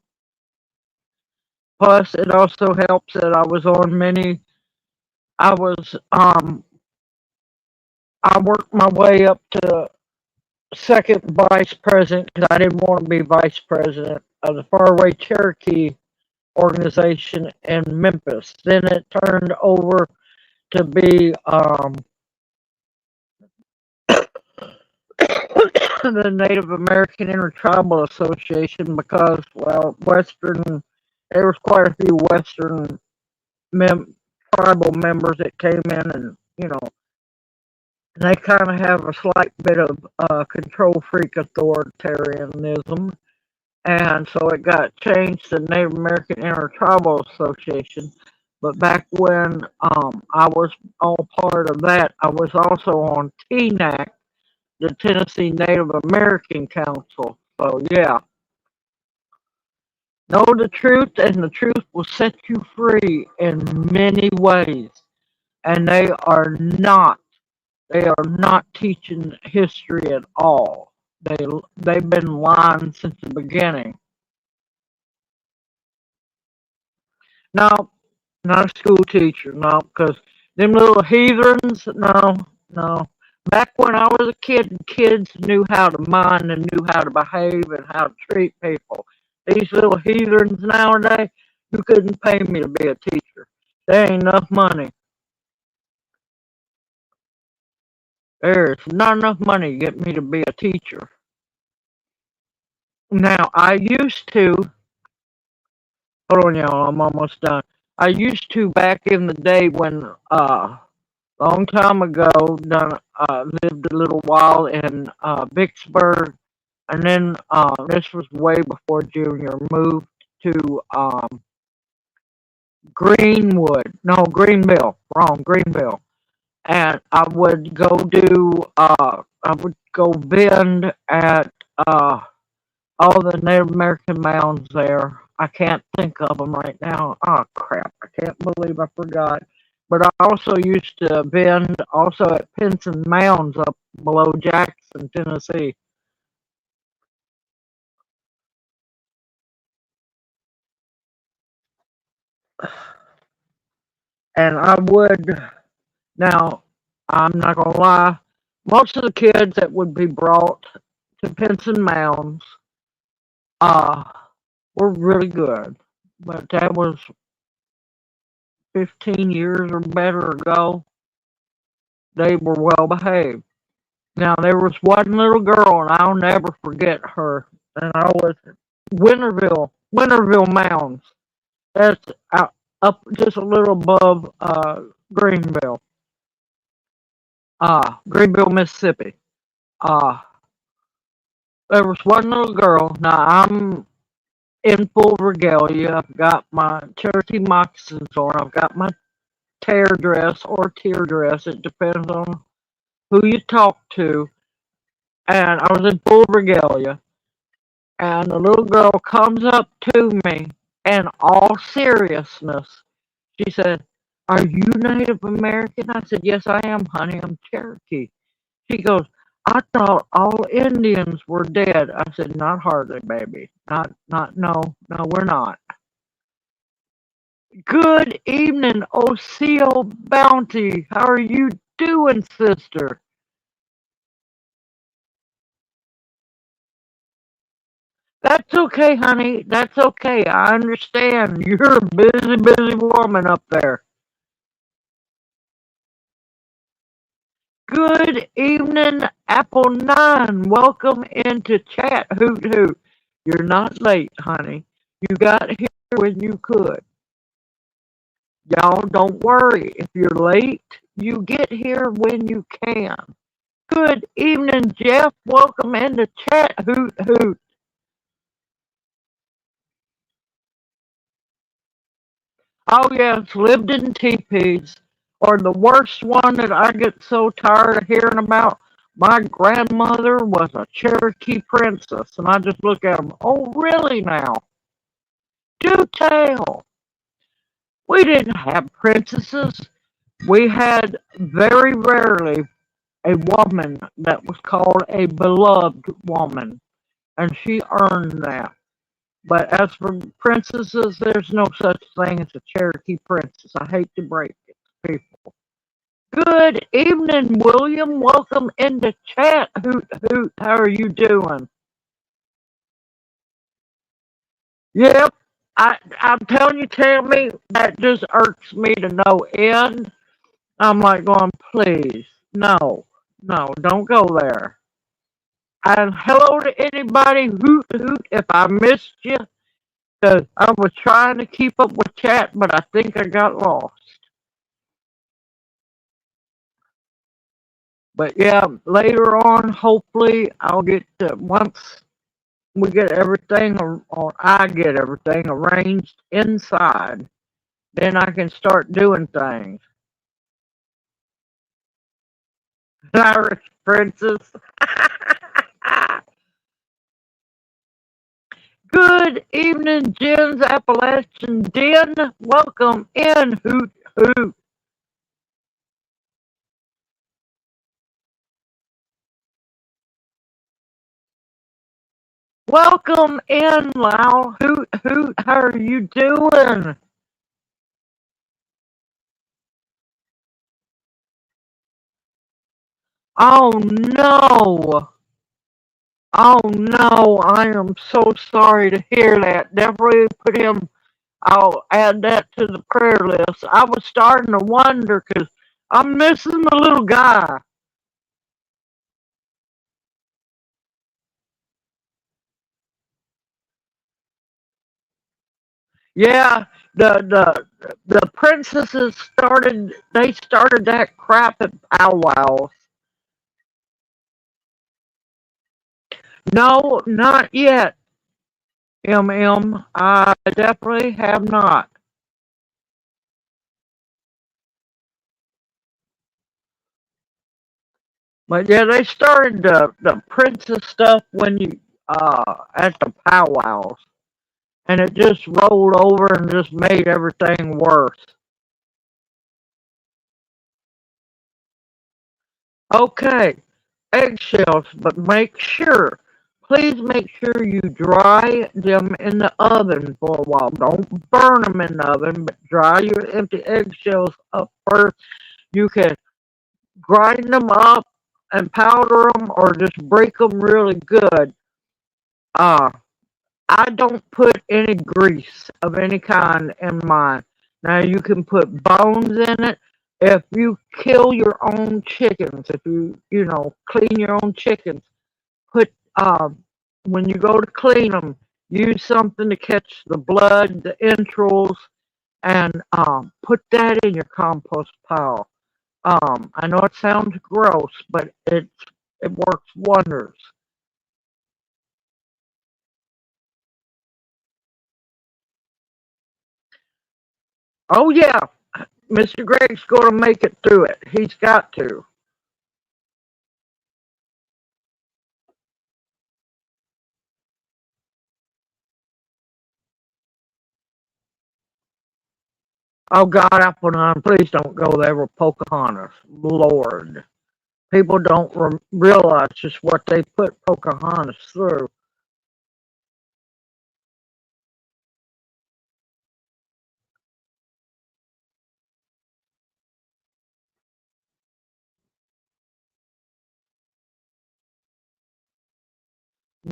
Plus, it also helps that I was, I worked my way up to second vice president because I didn't want to be vice president of the Faraway Cherokee organization in Memphis. Then it turned over to be the Native American Intertribal Association because, well, there was quite a few Western tribal members that came in and, they kind of have a slight bit of control freak authoritarianism. And so it got changed to Native American Intertribal Association. But back when I was all part of that, I was also on TNAC, the Tennessee Native American Council. So yeah, know the truth, and the truth will set you free in many ways. And they are not teaching history at all. They've been lying since the beginning. No, not a school teacher, no, because them little heathens, no, no. Back when I was a kid, kids knew how to mind and knew how to behave and how to treat people. These little heathens nowadays, you couldn't pay me to be a teacher. There ain't enough money. There's not enough money to get me to be a teacher. Now, I used to, hold on, y'all, I'm almost done. I used to back in the day when, long time ago, lived a little while in Vicksburg, and then this was way before Junior moved to Greenville, wrong, Greenville, and I would go vend at all the Native American mounds there. I can't think of them right now. Oh crap! I can't believe I forgot. But I also used to vend also at Pinson Mounds up below Jackson, Tennessee. And I would now. I'm not gonna lie. Most of the kids that would be brought to Pinson Mounds, uh, were really good. But that was 15 years or better ago. They were well behaved. Now there was one little girl, and I'll never forget her. And I was Winterville Mounds. That's out, up just a little above Greenville, Greenville, Mississippi. Uh, there was one little girl. Now I'm in full regalia. I've got my Cherokee moccasins on. I've got my tear dress or tear dress. It depends on who you talk to. And I was in full regalia. And the little girl comes up to me in all seriousness. She said, "Are you Native American?" I said, "Yes, I am, honey. I'm Cherokee." She goes, "I thought all Indians were dead." I said, "Not hardly, baby. No, we're not." Good evening, Oseo Bounty. How are you doing, sister? That's okay, honey. That's okay. I understand. You're a busy, busy woman up there. Good evening, Apple 9. Welcome into chat. Hoot hoot. You're not late, honey. You got here when you could. Y'all don't worry. If you're late, you get here when you can. Good evening, Jeff. Welcome into chat. Hoot hoot. Oh yes, lived in teepees. Or the worst one that I get so tired of hearing about. My grandmother was a Cherokee princess, and I just look at them. Oh, really now? Do tell. We didn't have princesses. We had very rarely a woman that was called a beloved woman, and she earned that. But as for princesses, there's no such thing as a Cherokee princess. I hate to break it to people. Good evening, William. Welcome into chat. Hoot hoot. How are you doing? Yep. I'm telling you, Tammy, that just irks me to no end. I'm like going, please, no, no, don't go there. And hello to anybody, hoot hoot, if I missed you. 'Cause I was trying to keep up with chat, but I think I got lost. But yeah, later on, hopefully, I'll get to, once we get everything, or I get everything arranged inside, Then I can start doing things. Irish princess. Good evening, Jen's Appalachian Den. Welcome in, Hoot Hoot. Welcome in, Lau. Hoot Hoot, how are you doing? Oh no. Oh no, I am so sorry to hear that. Definitely put him, I'll add that to the prayer list. I was starting to wonder because I'm missing the little guy. Yeah, the princesses started, they started that crap at OWLS. No, not yet, I definitely have not. But yeah, they started the princess stuff when you at the powwows, and it just rolled over and just made everything worse. Okay, eggshells, but please make sure you dry them in the oven for a while. Don't burn them in the oven, but dry your empty eggshells up first. You can grind them up and powder them, or just break them really good. Uh, I don't put any grease of any kind in mine. Now you can put bones in it. If you kill your own chickens, if you clean your own chickens, put when you go to clean them, use something to catch the blood, the entrails, and put that in your compost pile. I know it sounds gross, but it works wonders. Oh yeah, Mr. Greg's going to make it through it. He's got to. Oh God, Apple please don't go there with Pocahontas. Lord, people don't realize just what they put Pocahontas through.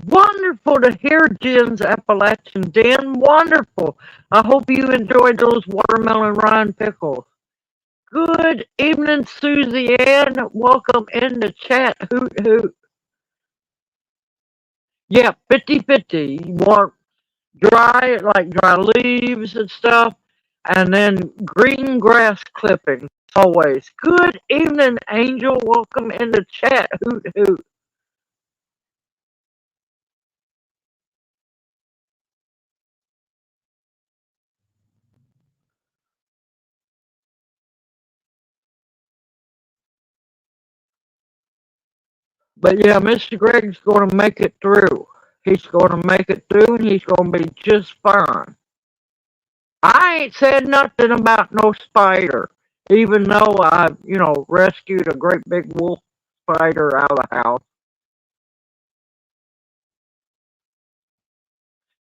Wonderful to hear Jim's Appalachian Den. Wonderful. I hope you enjoyed those watermelon rind pickles. Good evening, Susie Ann. Welcome in the chat. Hoot hoot. Yeah, 50-50. You want dry, like dry leaves and stuff, and then green grass clippings always. Good evening, Angel. Welcome in the chat. Hoot hoot. But yeah, Mr. Greg's going to make it through. He's going to make it through, and he's going to be just fine. I ain't said nothing about no spider, even though I rescued a great big wolf spider out of the house.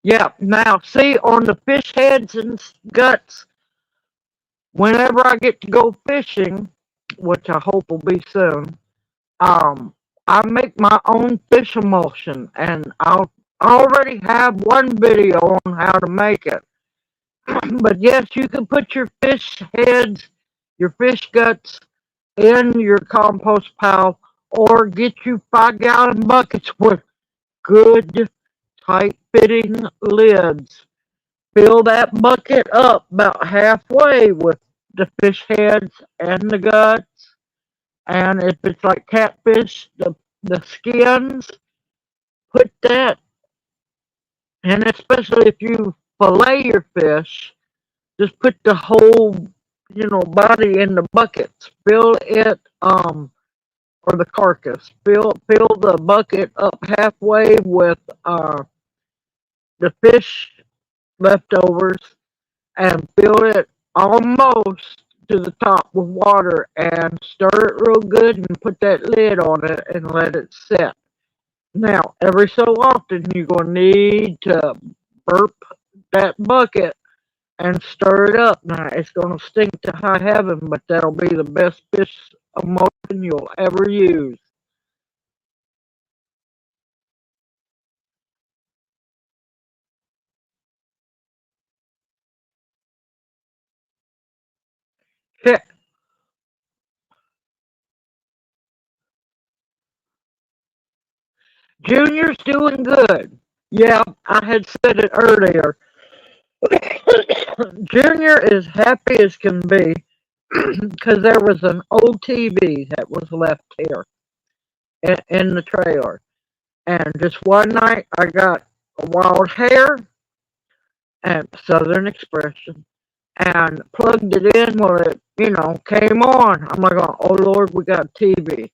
Yeah, now see on the fish heads and guts, whenever I get to go fishing, which I hope will be soon, um, I make my own fish emulsion, and I'll already have one video on how to make it. But yes, you can put your fish heads, your fish guts in your compost pile, or get you 5-gallon buckets with good, tight fitting lids. Fill that bucket up about halfway with the fish heads and the guts. And if it's like catfish, the skins, put that. And especially if you fillet your fish, Just put the whole, body in the bucket. Fill it, or the carcass. Fill the bucket up halfway with the fish leftovers, and fill it almost to the top with water, and stir it real good and put that lid on it and let it set. Now, every so often you're going to need to burp that bucket and stir it up. Now, it's going to stink to high heaven, but that'll be the best fish emulsion you'll ever use. Yeah, Junior's doing good. Yeah, I had said it earlier. Junior is happy as can be because there was an old TV that was left here in the trailer. And just one night I got a wild hair and Southern Expression and plugged it in while it, came on. I'm like, oh Lord, we got TV.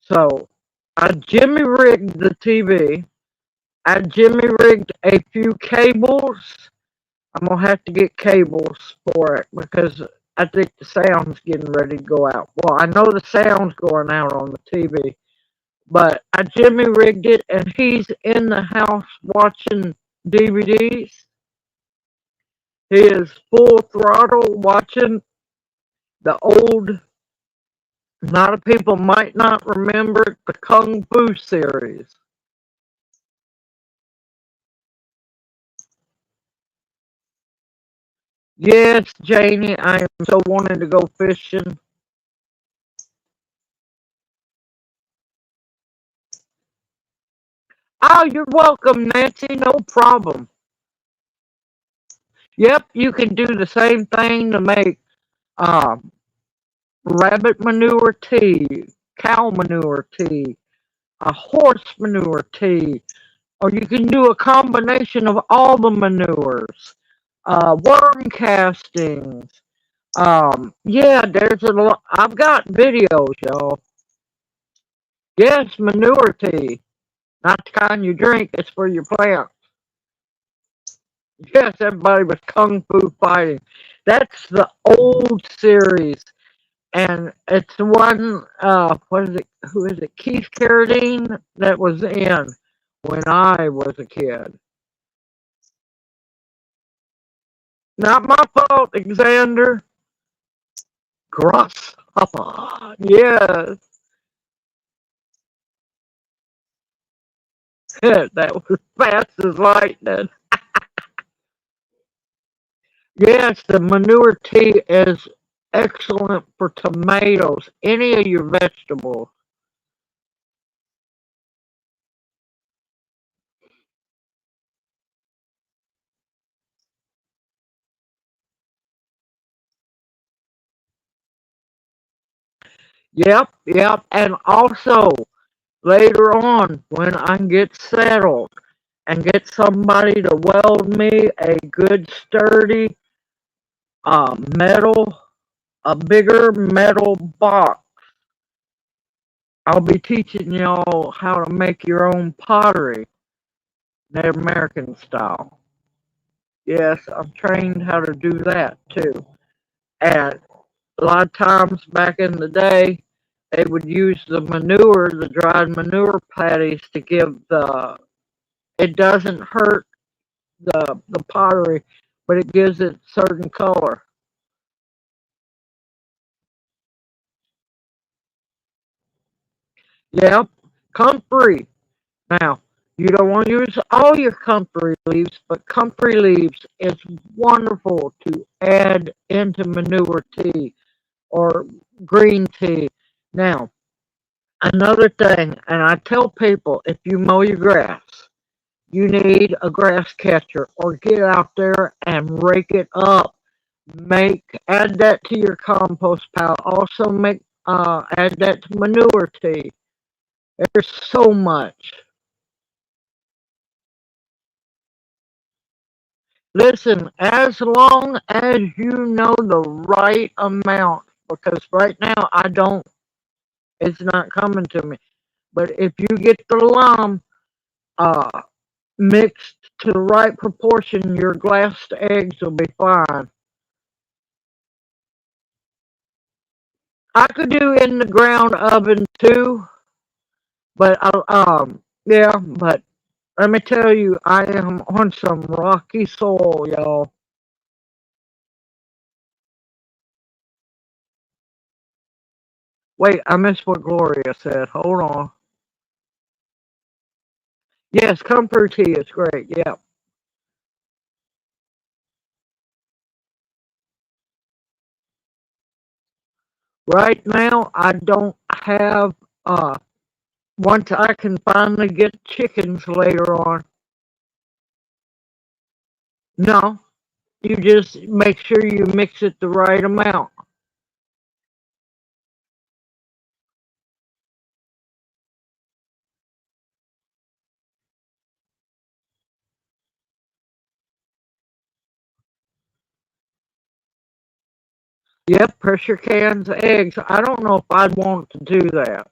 So I jimmy rigged the TV. I jimmy rigged a few cables. I'm gonna have to get cables for it because I think the sound's getting ready to go out. Well, I know the sound's going out on the TV, but I jimmy rigged it, and he's in the house watching DVDs. He is full throttle watching the old. A lot of people might not remember it, the Kung Fu series. Yes, Janie, I am so wanting to go fishing. Oh, you're welcome, Nancy. No problem. Yep, you can do the same thing to make uh, rabbit manure tea, cow manure tea, a horse manure tea, or you can do a combination of all the manures, worm castings. Yeah, there's a lot. I've got videos, y'all. Yes, manure tea. Not the kind you drink, it's for your plants. Yes, everybody was Kung Fu fighting. That's the old series. And it's the one, what is it? Who is it? Keith Carradine that was in when I was a kid. Not my fault, Alexander. Grasshopper. Yes. That was fast as lightning. Yes, the manure tea is excellent for tomatoes, any of your vegetables. Yep, yep. And also, later on, when I get settled and get somebody to weld me a good sturdy metal, a bigger metal box, I'll be teaching y'all how to make your own pottery, Native American style. Yes, I'm trained how to do that too. And a lot of times back in the day, they would use the manure, the dried manure patties to give the, it doesn't hurt the pottery, but it gives it certain color. Yep, comfrey. Now, you don't want to use all your comfrey leaves, but comfrey leaves is wonderful to add into manure tea or green tea. Now, another thing, and I tell people if you mow your grass, you need a grass catcher or get out there and rake it up. Add that to your compost pile. Also add that to manure tea. There's so much. Listen, as long as you know the right amount, because right now I don't, it's not coming to me. But if you get the lime uh, mixed to the right proportion, your glassed eggs will be fine. I could do in the ground oven too, but yeah, but let me tell you, I am on some rocky soil, y'all. Wait, I missed what Gloria said. Hold on. Yes, comfort tea is great. Yeah. Right now, I don't have, once I can finally get chickens later on. No, you just make sure you mix it the right amount. Yep, pressure cans, eggs. I don't know if I'd want to do that.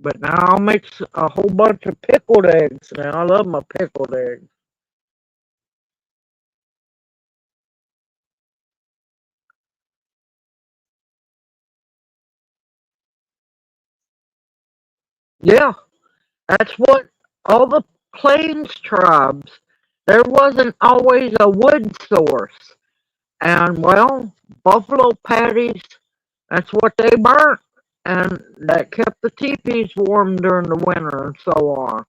But now I'll mix a whole bunch of pickled eggs. Now I love my pickled eggs. Yeah, that's what all the plains tribes, there wasn't always a wood source. And well, buffalo patties, that's what they burnt. And that kept the teepees warm during the winter and so on.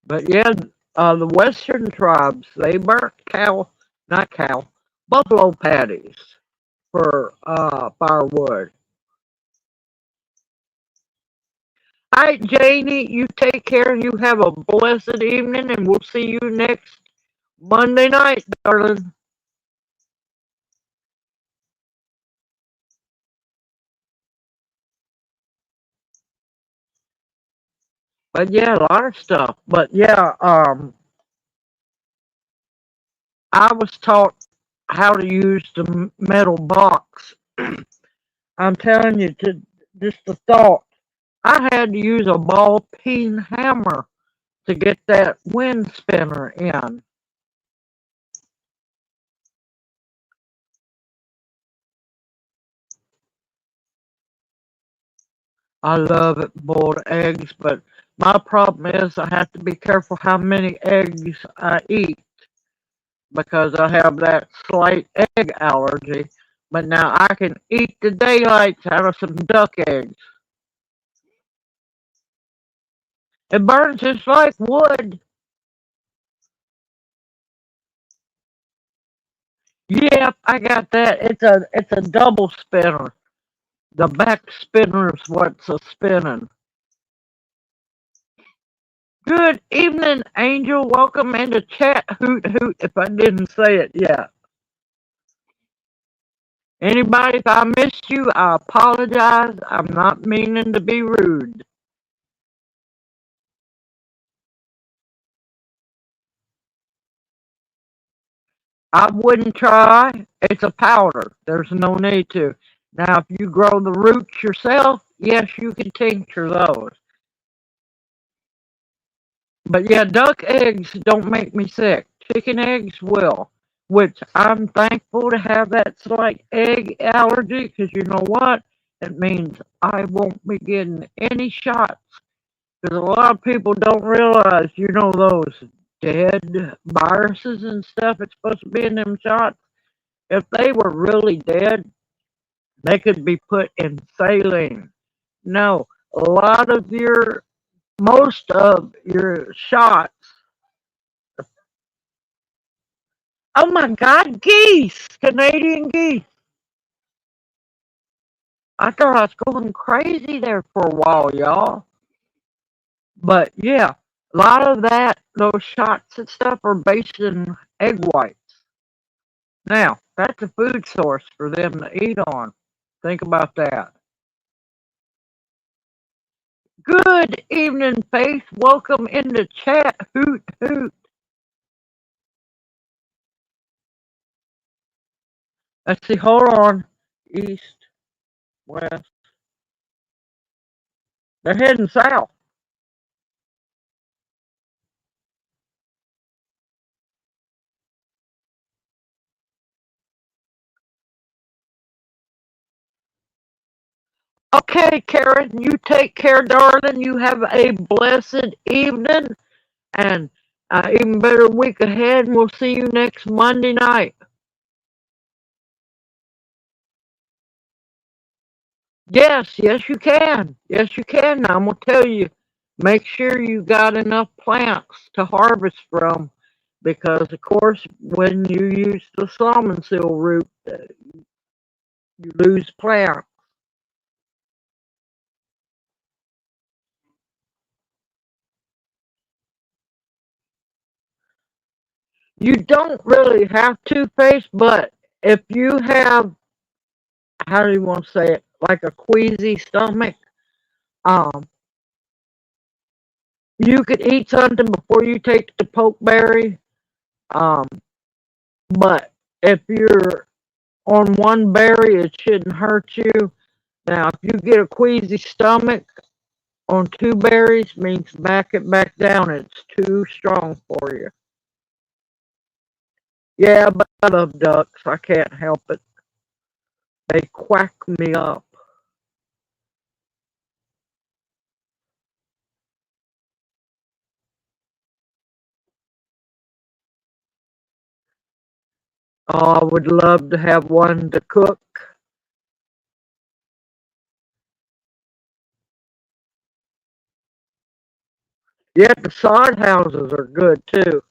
But yeah, the western tribes, they burnt not cow, buffalo patties for firewood. All right, Janie, you take care. You have a blessed evening, and we'll see you next Monday night, darling. But yeah, a lot of stuff. But yeah, I was taught how to use the metal box. I'm telling you, to just the thought. I had to use a ball peen hammer to get that wind spinner in. I love it, boiled eggs, but my problem is I have to be careful how many eggs I eat because I have that slight egg allergy. But now I can eat the daylights out of some duck eggs. It burns just like wood. Yep, I got that. It's a double spinner. The back spinner is what's a spinning. Good evening, Angel. Welcome into chat. Hoot hoot. If I didn't say it yet. Anybody, if I missed you, I apologize. I'm not meaning to be rude. I wouldn't try. It's a powder. There's no need to. Now, if you grow the roots yourself, yes, you can tincture those. But yeah, duck eggs don't make me sick. Chicken eggs will, which I'm thankful to have that slight egg allergy because you know what? It means I won't be getting any shots. Because a lot of people don't realize, those dead viruses and stuff that's supposed to be in them shots. If they were really dead, they could be put in saline. No, a lot of most of your shots. Oh my God, geese! Canadian geese. I thought I was going crazy there for a while, y'all. But yeah, a lot of those shots and stuff are based in egg whites. Now, that's a food source for them to eat on. Think about that. Good evening, Faith. Welcome in the chat. Hoot, hoot. Let's see, hold on. East, west. They're heading south. Okay, Karen, you take care, darling. You have a blessed evening and even better week ahead. And we'll see you next Monday night. Yes, yes, you can. Yes, you can. I'm going to tell you, make sure you got enough plants to harvest from because, of course, when you use the salmon seal root, you lose plants. You don't really have to face, but if you have, how do you want to say it, like a queasy stomach, um, you could eat something before you take the pokeberry. Um, but if you're on one berry, it shouldn't hurt you. Now, if you get a queasy stomach on two berries, means back it back down. It's too strong for you. Yeah, but I love ducks. I can't help it. They quack me up. Oh, I would love to have one to cook. Yet the sod houses are good too.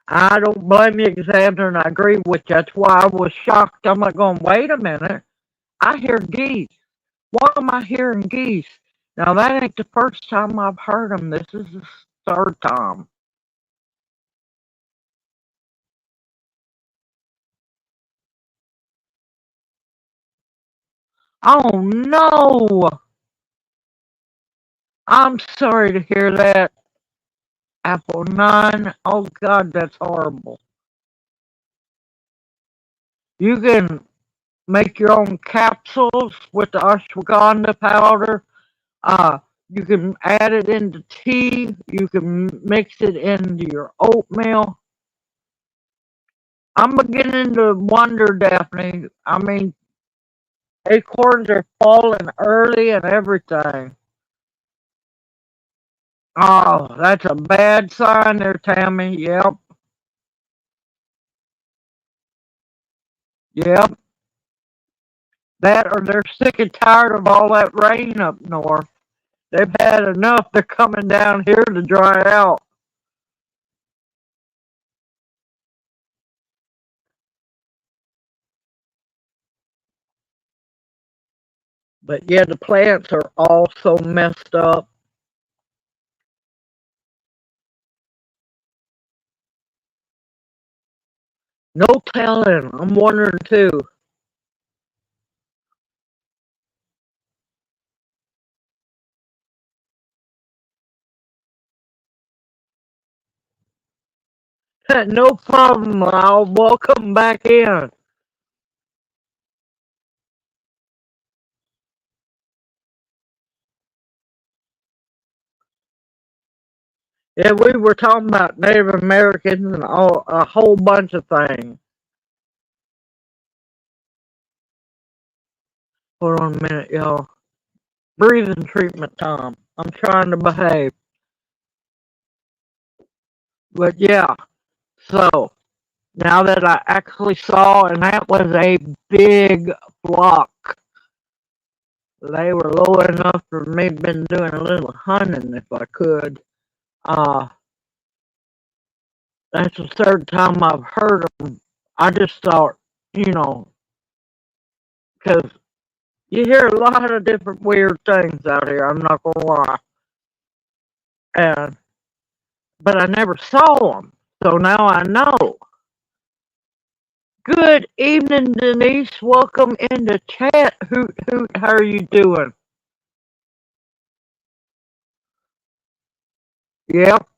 I don't blame you, Xander, and I agree with you. That's why I was shocked. I'm like going, wait a minute. I hear geese. Why am I hearing geese? Now, that ain't the first time I've heard them. This is the third time. Oh, no. I'm sorry to hear that. Apple 9. Oh, God, that's horrible. You can make your own capsules with the ashwagandha powder. Uh, you can add it into tea. You can mix it into your oatmeal. I'm beginning to wonder, Daphne. I mean, acorns are falling early and everything. Oh, that's a bad sign there, Tammy. Yep, yep. That or they're sick and tired of all that rain up north. They've had enough. They're coming down here to dry out. But yeah, the plants are all so messed up. No telling. I'm wondering too. No problem. I'll welcome back in. Yeah, we were talking about Native Americans and a whole bunch of things. Hold on a minute, y'all. Breathing treatment time. I'm trying to behave. But yeah, so now that I actually saw, and that was a big flock. They were low enough for me been doing a little hunting if I could. Uh, That's the third time I've heard them. I just thought, you know, because you hear a lot of different weird things out here. I'm not gonna lie, and but I never saw them, so now I know. Good evening, Denise. Welcome into chat. Hoot hoot. How are you doing? Yep.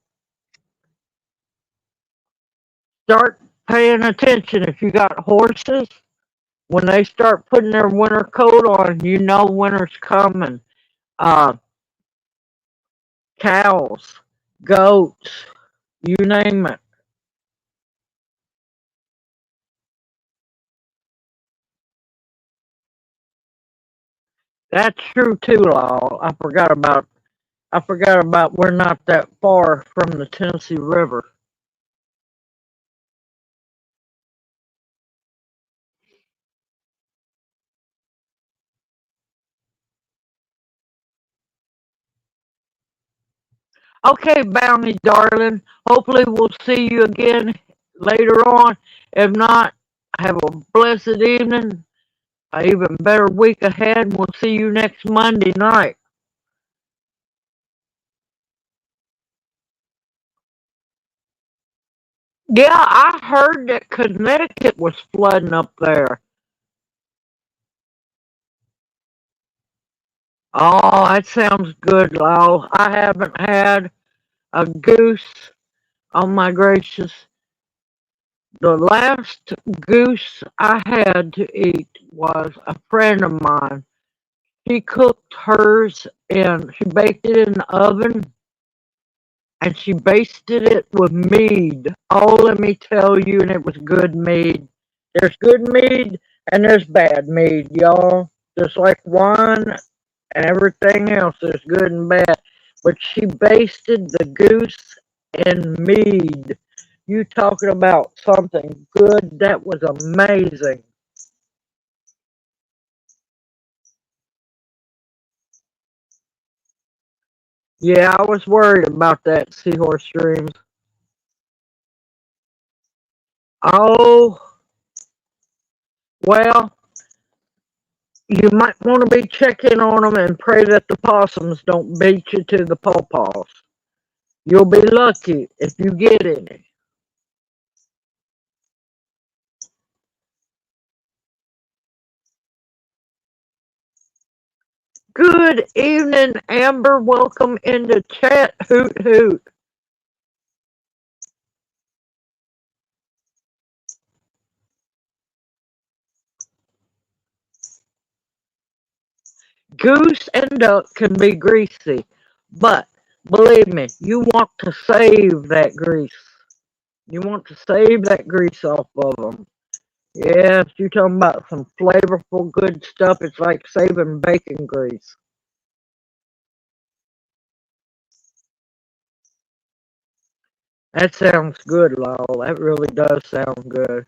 Start paying attention. If you got horses, when they start putting their winter coat on, you know winter's coming. Uh, Cows, goats, you name it. That's true too, Law. I forgot about we're not that far from the Tennessee River. Okay, Bounty darling. Hopefully we'll see you again later on. If not, have a blessed evening, an even better week ahead. We'll see you next Monday night. Yeah, I heard that Connecticut was flooding up there. Oh, that sounds good, Lyle. I haven't had a goose. Oh my gracious. The last goose I had to eat was a friend of mine. She cooked hers and she baked it in the oven and she basted it with mead. Oh, let me tell you, and it was good mead. There's good mead and there's bad mead, y'all. Just like wine and everything else, there's good and bad. But she basted the goose in mead. You talking about something good? That was amazing. Yeah, I was worried about that seahorse dreams. Oh, well, you might want to be checking on them and pray that the possums don't beat you to the pawpaws. You'll be lucky if you get any. Good evening, Amber. Welcome into chat. Hoot hoot. Goose and duck can be greasy, but believe me, you want to save that grease. You want to save that grease off of them. Yes, you're talking about some flavorful, good stuff. It's like saving bacon grease. That sounds good, Lowell. That really does sound good.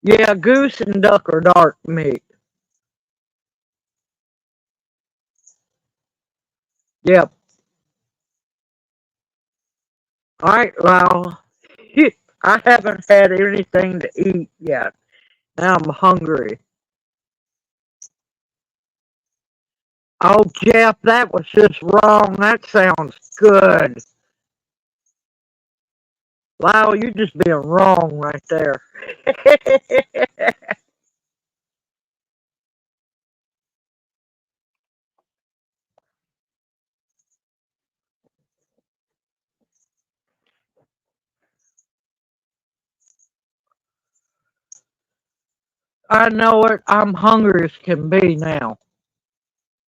Yeah, goose and duck are dark meat. Yep. All right, Lowell. I haven't had anything to eat yet. Now I'm hungry. Oh, Jeff, that was just wrong. That sounds good. Lyle, you just being wrong right there. I know it. I'm hungry as can be now.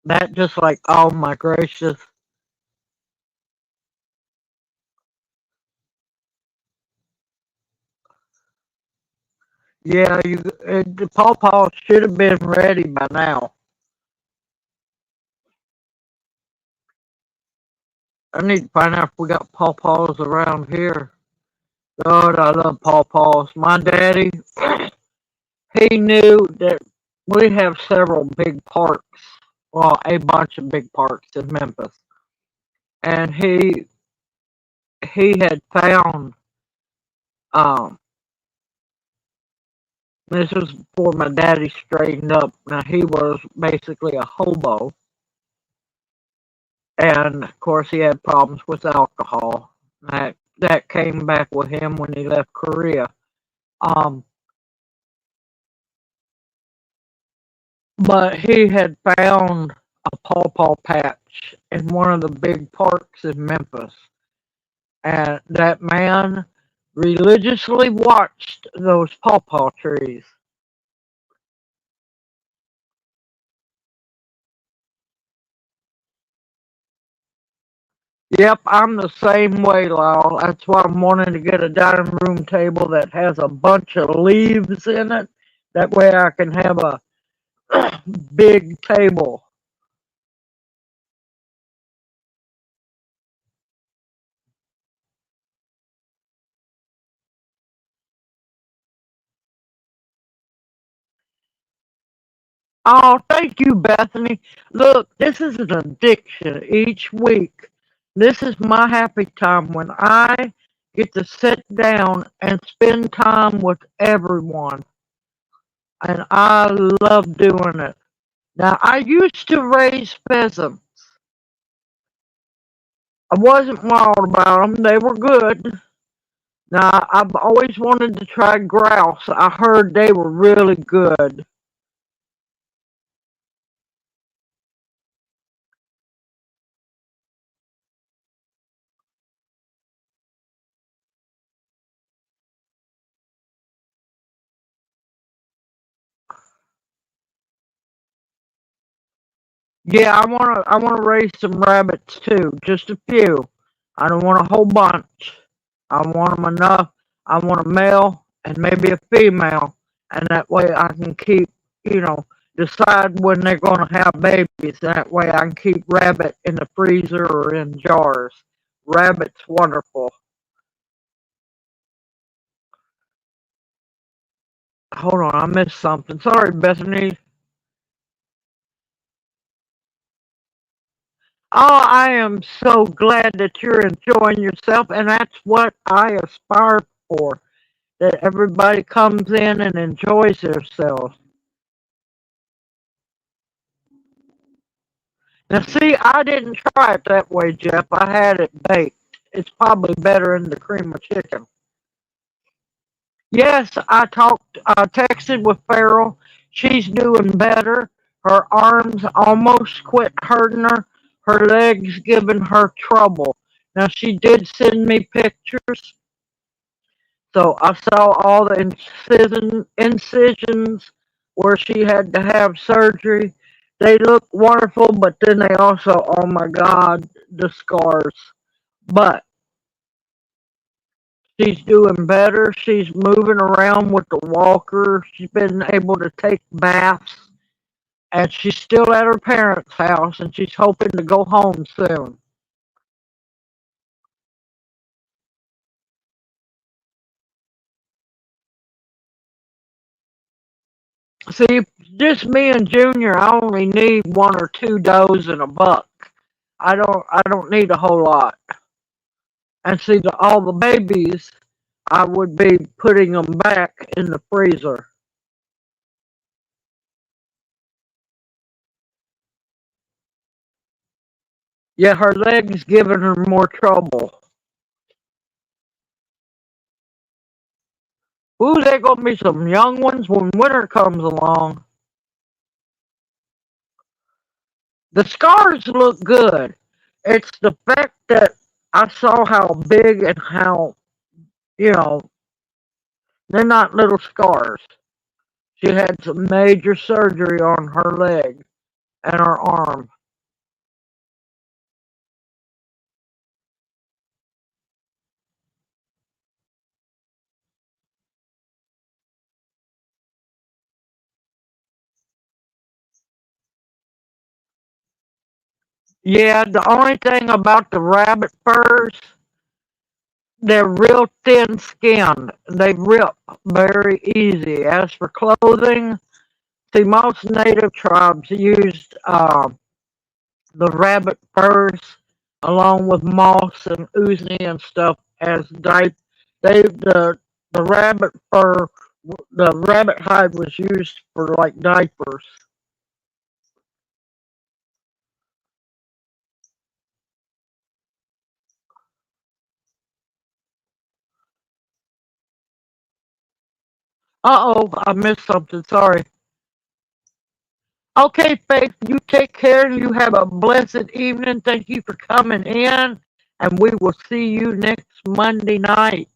That just like, oh my gracious. Yeah, the pawpaw should have been ready by now. I need to find out if we got pawpaws around here. God, I love pawpaws. My daddy, he knew that we have several big parks, well, a bunch of big parks in Memphis, and he had found um this was before my daddy straightened up. Now he was basically a hobo, and of course he had problems with alcohol. That came back with him when he left Korea. Um, but he had found a pawpaw patch in one of the big parks in Memphis, and that man religiously watched those pawpaw trees. Yep, I'm the same way, Lyle. That's why I'm wanting to get a dining room table that has a bunch of leaves in it. That way I can have a big table. Oh, thank you, Bethany. Look, this is an addiction each week. This is my happy time when I get to sit down and spend time with everyone. And I love doing it. Now, I used to raise pheasants. I wasn't wild about them. They were good. Now, I've always wanted to try grouse. I heard they were really good. Yeah, I wanna raise some rabbits too, just a few. I don't want a whole bunch. I want them enough. I want a male and maybe a female, and that way I can keep, you know, decide when they're gonna have babies. That way I can keep rabbit in the freezer or in jars. Rabbit's wonderful. Hold on, I missed something. Sorry, Bethany. Oh, I am so glad that you're enjoying yourself, and that's what I aspire for. That everybody comes in and enjoys themselves. Now, see, I didn't try it that way, Jeff. I had it baked. It's probably better in the cream of chicken. Yes, I texted with Farrell. She's doing better. Her arms almost quit hurting her. Her legs giving her trouble. Now, she did send me pictures. So I saw all the incisions where she had to have surgery. They look wonderful, but then they also, oh my God, the scars. But she's doing better. She's moving around with the walker. She's been able to take baths, and she's still at her parents' house, and she's hoping to go home soon. See, just me and Junior, I only need one or two does and a buck. I don't need a whole lot. And see, all the babies, I would be putting them back in the freezer. Yeah, her leg's giving her more trouble. Ooh, there gonna be some young ones when winter comes along. The scars look good. It's the fact that I saw how big and how, you know, they're not little scars. She had some major surgery on her leg and her arm. Yeah, the only thing about the rabbit furs, they're real thin skinned. They rip very easy. As for clothing, See, most native tribes used the rabbit furs along with moss and oozy and stuff as the rabbit fur, the rabbit hide was used for like diapers. Uh-oh, I missed something. Sorry. Okay, Faith, you take care and you have a blessed evening. Thank you for coming in, and we will see you next Monday night.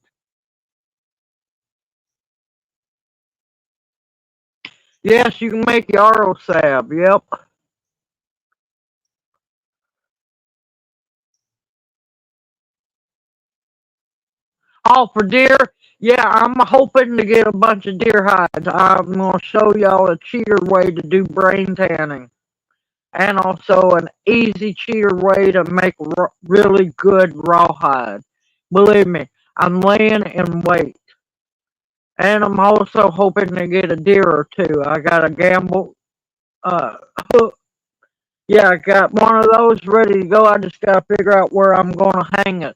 Yes, you can make yarrow salve. Yep. Oh, for deer? Yeah, I'm hoping to get a bunch of deer hides. I'm going to show y'all a cheater way to do brain tanning. And also an easy cheater way to make really good rawhide. Believe me, I'm laying in wait. And I'm also hoping to get a deer or two. I got a gamble uh, hook. Yeah, I got one of those ready to go. I just got to figure out where I'm going to hang it.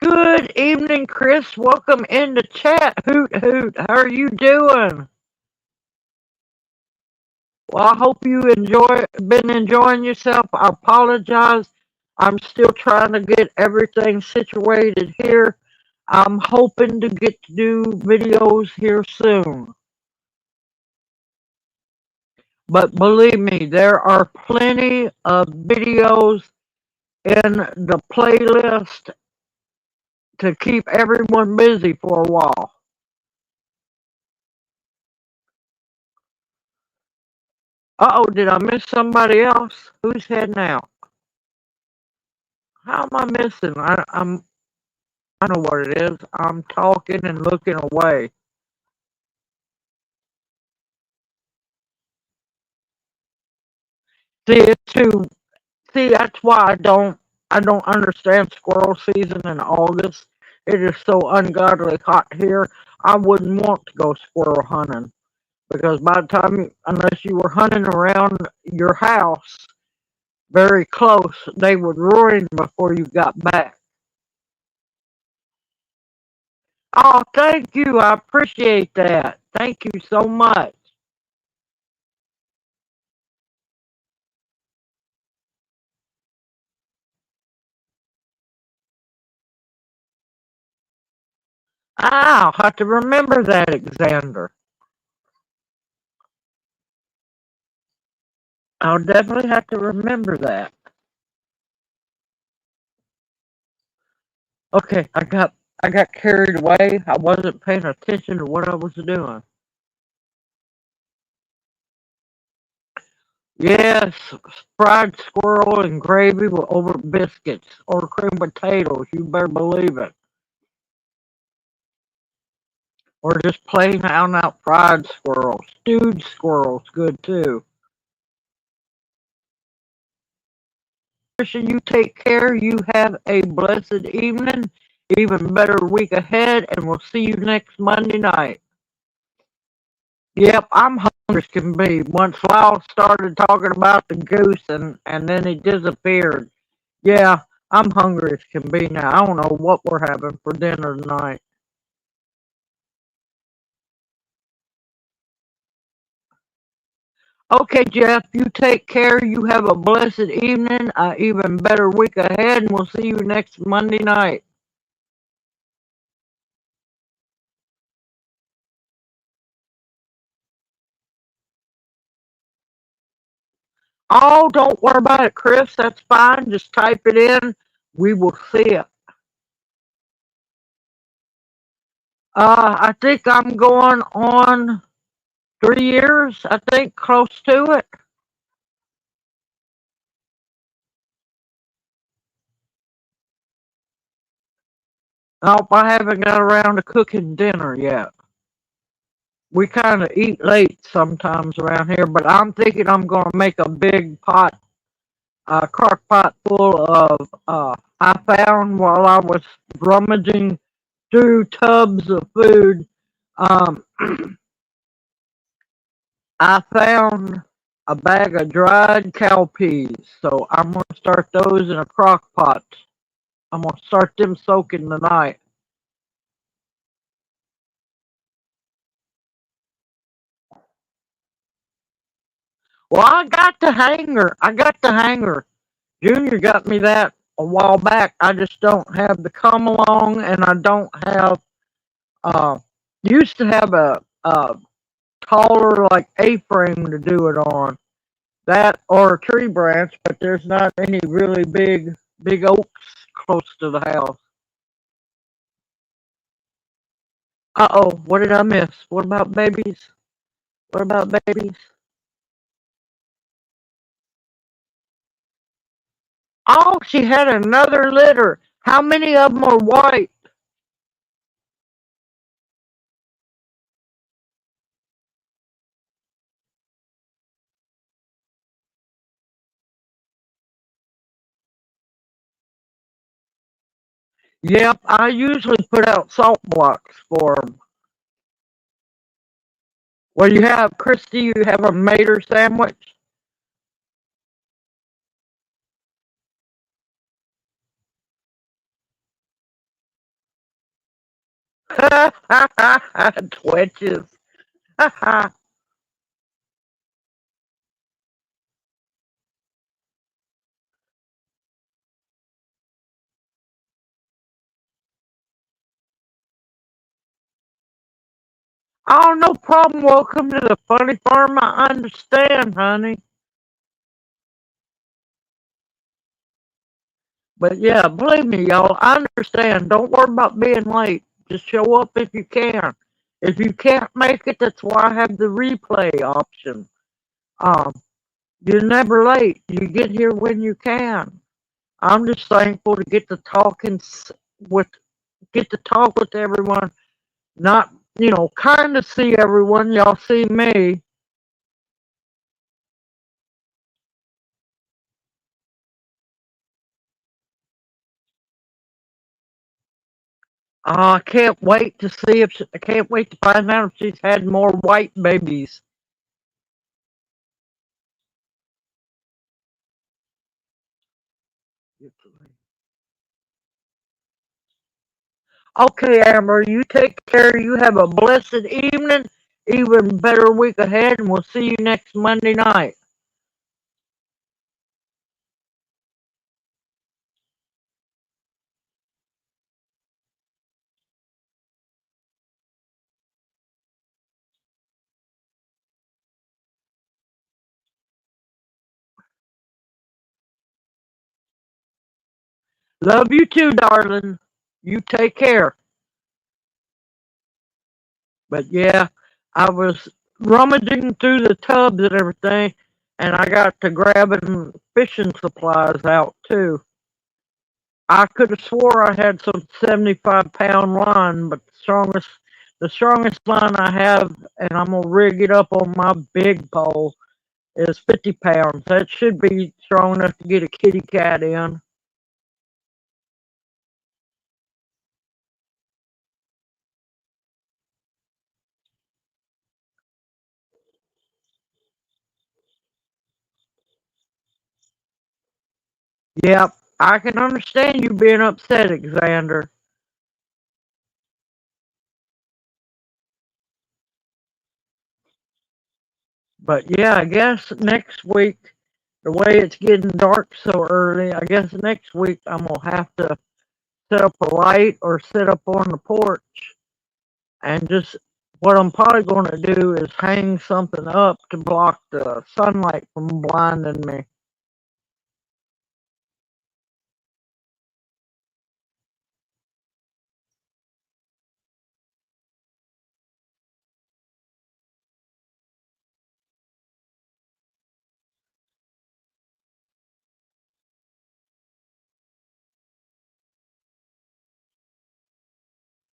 Good evening, Chris. Welcome into chat. Hoot hoot. How are you doing? Well, I hope you been enjoying yourself. I apologize. I'm still trying to get everything situated here. I'm hoping to get to do videos here soon. But believe me, there are plenty of videos in the playlist to keep everyone busy for a while. Uh-oh, did I miss somebody else? Who's heading out? How am I missing? I know what it is. I'm talking and looking away. See, it's too. See, that's why I don't understand squirrel season in August. It is so ungodly hot here. I wouldn't want to go squirrel hunting because by the time, unless you were hunting around your house very close, they would ruin before you got back. Oh, thank you. I appreciate that. Thank you so much. I'll have to remember that, Xander. I'll definitely have to remember that. Okay, I got carried away. I wasn't paying attention to what I was doing. Yes, fried squirrel and gravy with over biscuits or cream potatoes. You better believe it. Or just plain out and out fried squirrel. Stewed squirrel's good too. You take care. You have a blessed evening. Even better week ahead, and we'll see you next Monday night. Yep, I'm hungry as can be. Once Lyle started talking about the goose and then he disappeared. Yeah, I'm hungry as can be now. I don't know what we're having for dinner tonight. Okay, Jeff, you take care. You have a blessed evening, even better week ahead, and we'll see you next Monday night. Oh, don't worry about it, Chris. That's fine. Just type it in. We will see it. I think I'm going on 3 years. I think close to it. Nope, I haven't got around to cooking dinner yet. We kind of eat late sometimes around here, but I'm thinking I'm going to make a big pot a crock pot full of, I found while I was rummaging through tubs of food, um, I found a bag of dried cowpeas. So I'm going to start those in a crock pot. I'm going to start them soaking tonight. Well, I got the hanger. I got the hanger. Junior got me that a while back. I just don't have the come along, and I don't have. Uh, used to have a taller like A-frame to do it on. That or a tree branch, but there's not any really big oaks close to the house. Uh-oh, what did I miss? What about babies? What about babies? Oh, she had another litter. How many of them are white? Yep, I usually put out salt blocks for them. Well, you have, Christy, you have a mater sandwich? Twitches. Oh, no problem. Welcome to the funny farm. I understand, honey. But yeah, believe me, y'all, I understand. Don't worry about being late. Just show up if you can. If you can't make it, that's why I have the replay option. Um, you're never late. You get here when you can. I'm just thankful to get to with get to talk with everyone. Not kind of see everyone. Y'all see me. I can't wait to see if I can't wait to find out if she's had more white babies. Okay, Amber, you take care. You have a blessed evening, even better week ahead, and we'll see you next Monday night. Love you too, darling. You take care. But yeah, I was rummaging through the tubs and everything, and I got to grabbing fishing supplies out too. I could have swore I had some 75-pound line, but the strongest line I have, and I'm gonna rig it up on my big pole, is 50 pounds. That should be strong enough to get a kitty cat in. Yep, I can understand you being upset, Xander. But yeah, I guess next week, the way it's getting dark so early, I guess next week I'm gonna have to set up a light or sit up on the porch and just what I'm probably going to do is hang something up to block the sunlight from blinding me.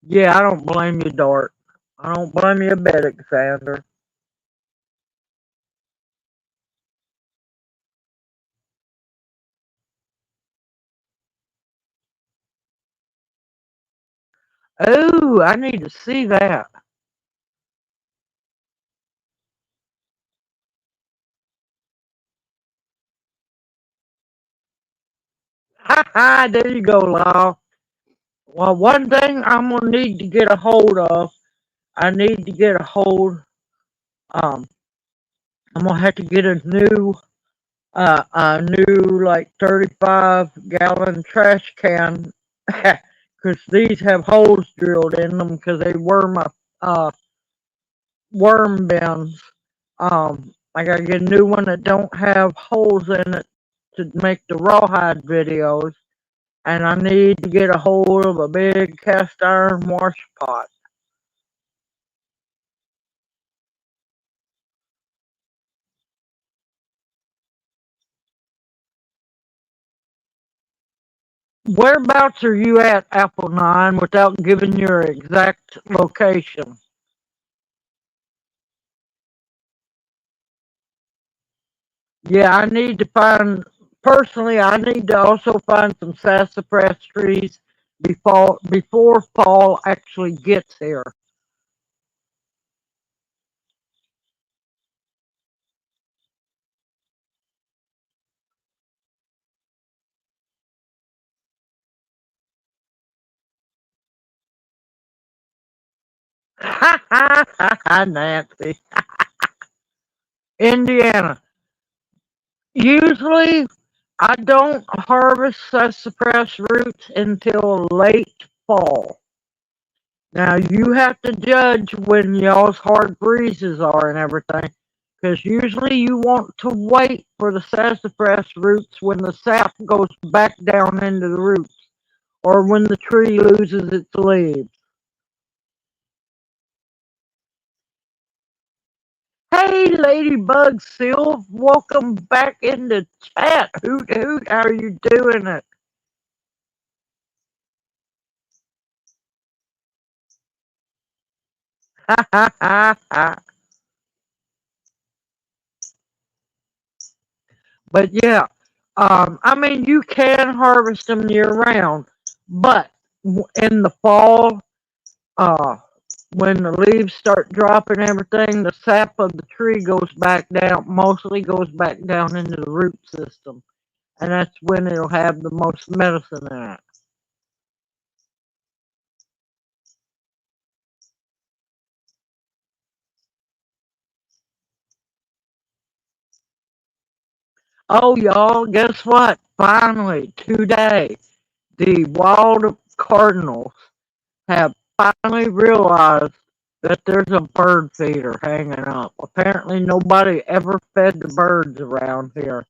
Yeah, I don't blame you, Dart. I don't blame you a bit, Alexander. Oh, I need to see that. Ha ha, there you go, Law. Well, one thing I'm gonna need to get a hold of, I need to get a hold, um, I'm gonna have to get a new like 35 gallon trash can, because these have holes drilled in them because they were my, uh, worm bins. I gotta get a new one that don't have holes in it to make the rawhide videos, and I need to get a hold of a big cast iron wash pot. Whereabouts are you at, Apple Nine, without giving your exact location? Yeah, I need to find, personally, I need to also find some sassafras trees before fall actually gets here. Ha ha ha ha, Nancy. Indiana. Usually, I don't harvest sassafras roots until late fall. Now, you have to judge when y'all's hard breezes are and everything, because usually you want to wait for the sassafras roots when the sap goes back down into the roots or when the tree loses its leaves. Hey, Ladybug Sylv, welcome back in the chat. Hoot hoot, how are you doing it? Ha ha ha ha. But yeah, I mean, you can harvest them year round, but in the fall, uh, when the leaves start dropping everything, the sap of the tree goes back down, mostly goes back down into the root system. And that's when it'll have the most medicine in it. Oh, y'all, guess what? Finally, today, the wild cardinals have finally realized that there's a bird feeder hanging up. Apparently, nobody ever fed the birds around here.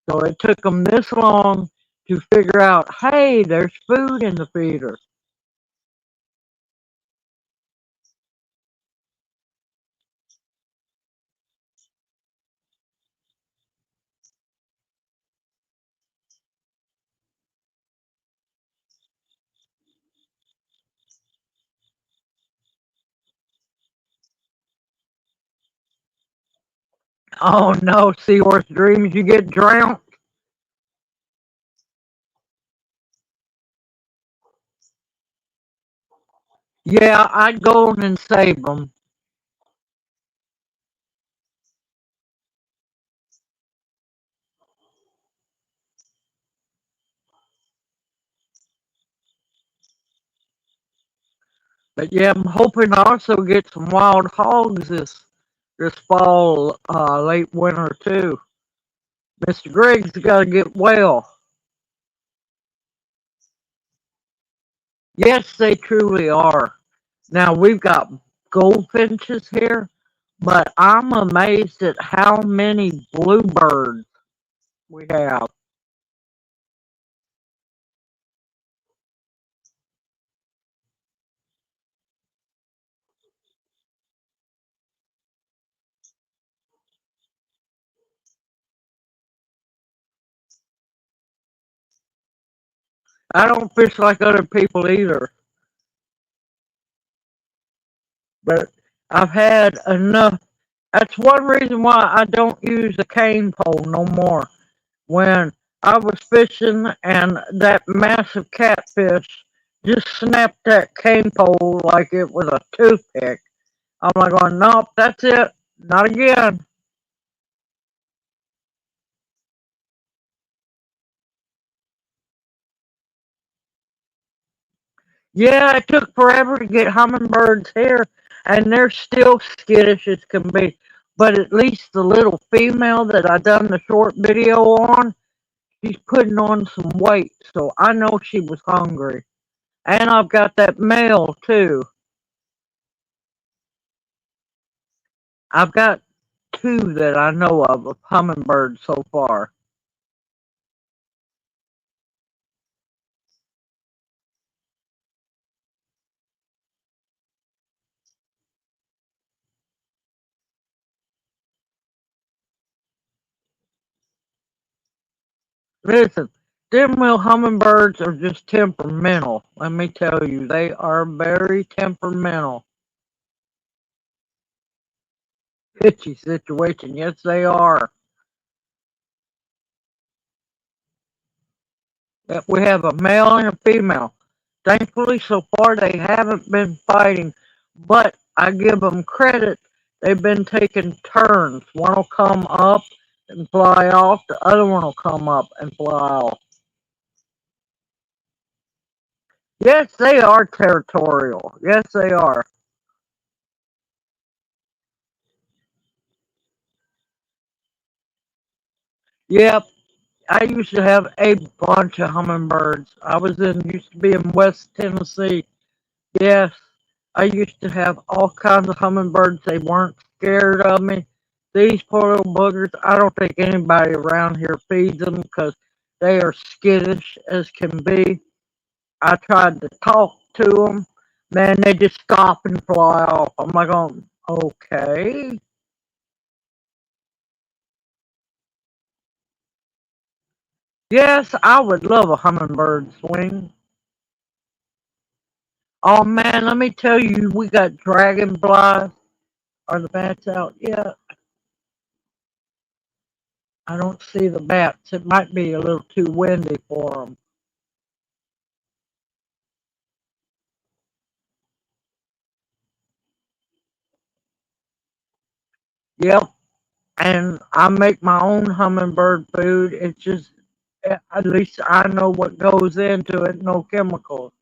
So it took them this long to figure out, hey, there's food in the feeder. Oh no, Seahorse Dreams, you get drowned? Yeah, I'd go on and save them. But yeah, I'm hoping to also get some wild hogs this fall, late winter too. Mr. Greg's got to get well. Yes, they truly are. Now we've got goldfinches here, but I'm amazed at how many bluebirds we have. I don't fish like other people either, but I've had enough. That's one reason why I don't use a cane pole no more. When I was fishing and that massive catfish just snapped that cane pole like it was a toothpick. I'm like going, nope, that's it. Not again. Yeah, it took forever to get hummingbirds here, and they're still skittish as can be. But at least the little female that I done the short video on, she's putting on some weight, so I know she was hungry. And I've got that male too. I've got two that I know of hummingbirds so far. Listen, them little hummingbirds are just temperamental. Let me tell you, they are very temperamental. Pitchy situation, yes they are. We have a male and a female. Thankfully, so far they haven't been fighting, but I give them credit. They've been taking turns. One will come up and fly off, the other one will come up and fly off. Yes, they are territorial. Yes, they are. Yep, I used to have a bunch of hummingbirds. Used to be in West Tennessee. Yes, I used to have all kinds of hummingbirds. They weren't scared of me. These poor little boogers, I don't think anybody around here feeds them because they are skittish as can be. I tried to talk to them. Man, they just stop and fly off. I'm like, okay. Yes, I would love a hummingbird swing. Oh man, let me tell you, we got dragonflies. Are the bats out yet? I don't see the bats. It might be a little too windy for them. Yep, and I make my own hummingbird food. It's just, at least I know what goes into it, no chemicals.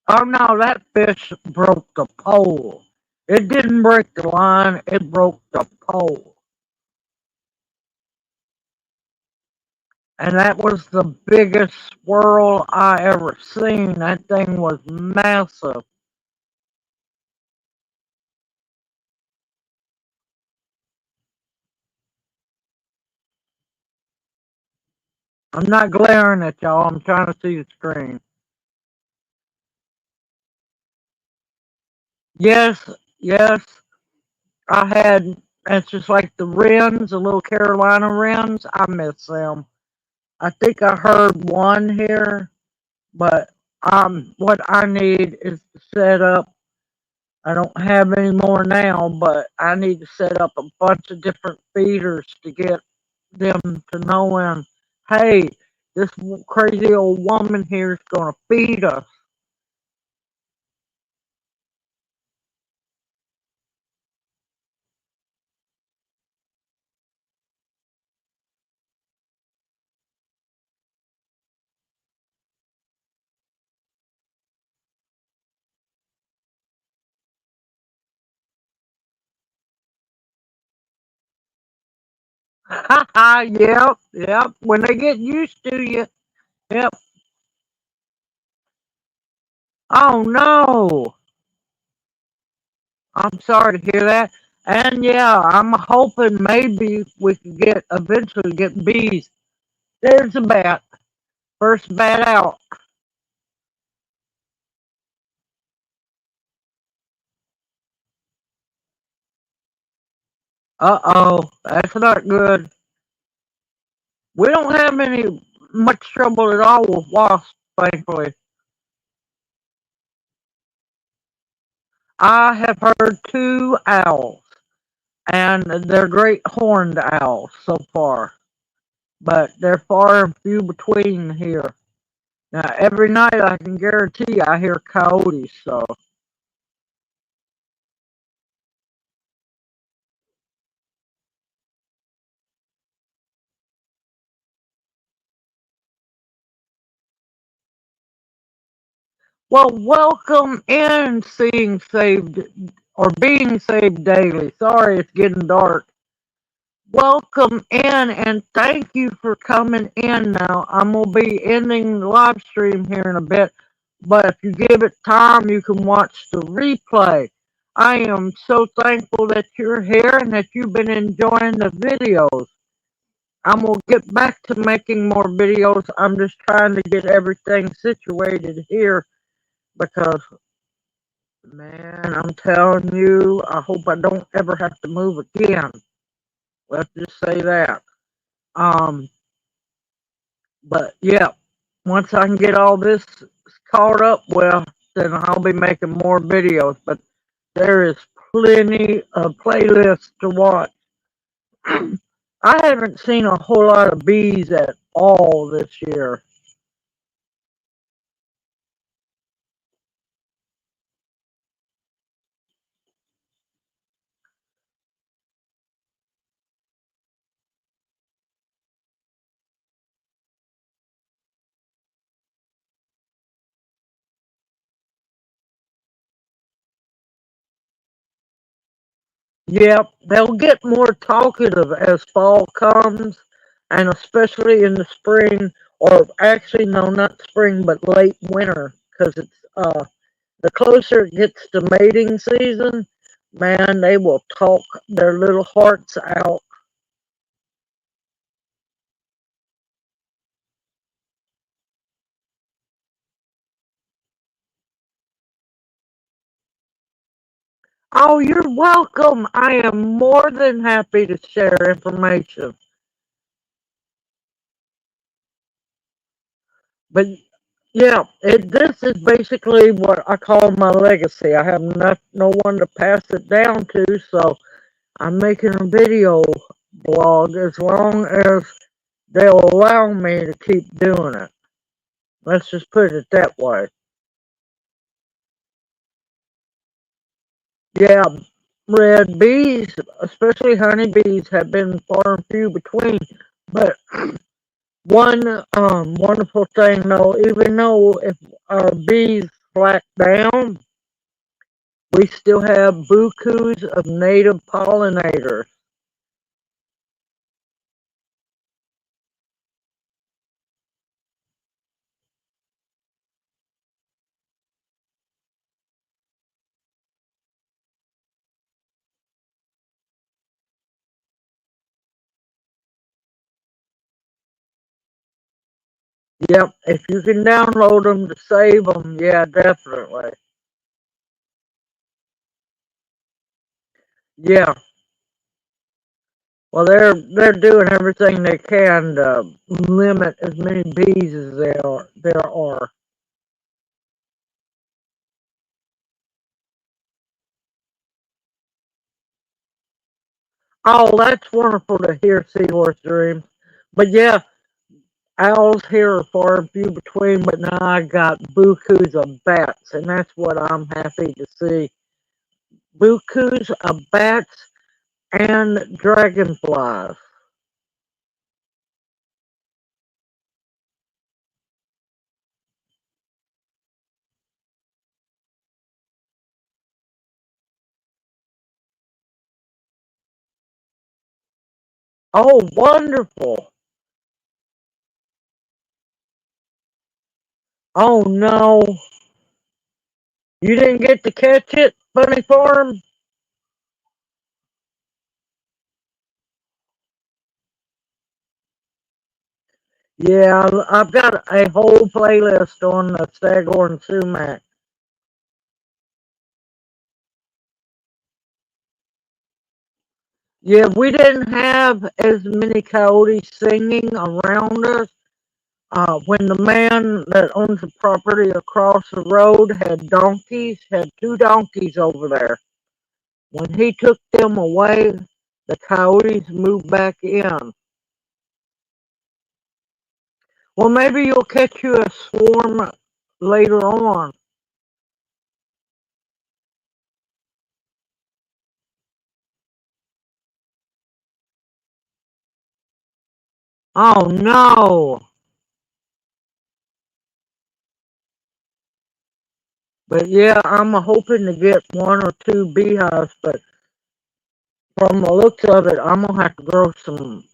Oh no, that fish broke the pole. It didn't break the line, it broke the pole. And that was the biggest swirl I ever seen. That thing was massive. I'm not glaring at y'all, I'm trying to see the screen. Yes, yes, I had, it's just like the wrens, the little Carolina wrens. I miss them. I think I heard one here, but what I need is to set up. I don't have any more now, but I need to set up a bunch of different feeders to get them to knowing, hey, this crazy old woman here is going to feed us. Yep, yep. When they get used to you, yep. Oh no, I'm sorry to hear that. And yeah, I'm hoping maybe we could eventually get bees. There's a bat. First bat out. Uh-oh, that's not good. We don't have any much trouble at all with wasps, thankfully. I have heard two owls, and they're great horned owls so far, but they're far and few between here. Now, every night I can guarantee I hear coyotes, so. Well, welcome in seeing saved or being saved daily. Sorry, it's getting dark. Welcome in and thank you for coming in now. I'm going to be ending the live stream here in a bit, but if you give it time, you can watch the replay. I am so thankful that you're here and that you've been enjoying the videos. I'm going to get back to making more videos. I'm just trying to get everything situated here because, man, I'm telling you, I hope I don't ever have to move again. Let's just say that. Um, But yeah, once I can get all this caught up, well, then I'll be making more videos. But there is plenty of playlists to watch. I haven't seen a whole lot of bees at all this year. Yep, they'll get more talkative as fall comes, and especially in the spring, or actually, no, not spring, but late winter, because it's the closer it gets to mating season, man, they will talk their little hearts out. Oh, you're welcome. I am more than happy to share information. But yeah, this is basically what I call my legacy. I have no one to pass it down to, so I'm making a video blog as long as they'll allow me to keep doing it. Let's just put it that way. Yeah, red bees, especially honeybees, have been far and few between. But one wonderful thing, though, even though if our bees slack down, we still have bukus of native pollinators. Yep, if you can download them to save them, yeah, definitely. Yeah, well, they're doing everything they can to limit as many bees as there are. Oh, that's wonderful to hear, Seahorse Dreams. But yeah, owls here are far and few between, but now I got bukus of bats, and that's what I'm happy to see. Bukus of bats and dragonflies. Oh, wonderful. Oh, no. You didn't get to catch it, Bunny Farm? Yeah, I've got a whole playlist on the Staghorn sumac. Yeah, we didn't have as many coyotes singing around us, When the man that owns the property across the road had two donkeys over there. When he took them away, the coyotes moved back in. Well, maybe you'll catch you a swarm later on. Oh no! But yeah, I'm hoping to get one or two beehives, but from the looks of it, I'm gonna have to grow some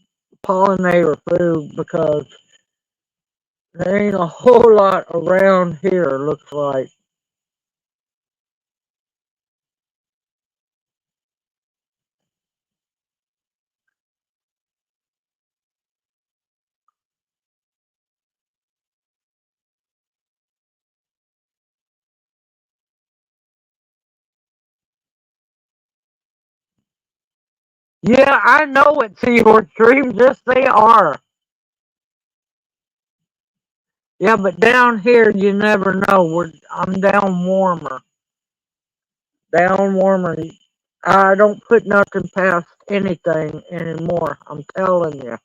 pollinator food because there ain't a whole lot around here, looks like. Yeah, I know what seahorse dreams, yes they are. Yeah, but down here you never know. I'm down warmer. Down warmer. I don't put nothing past anything anymore. I'm telling you.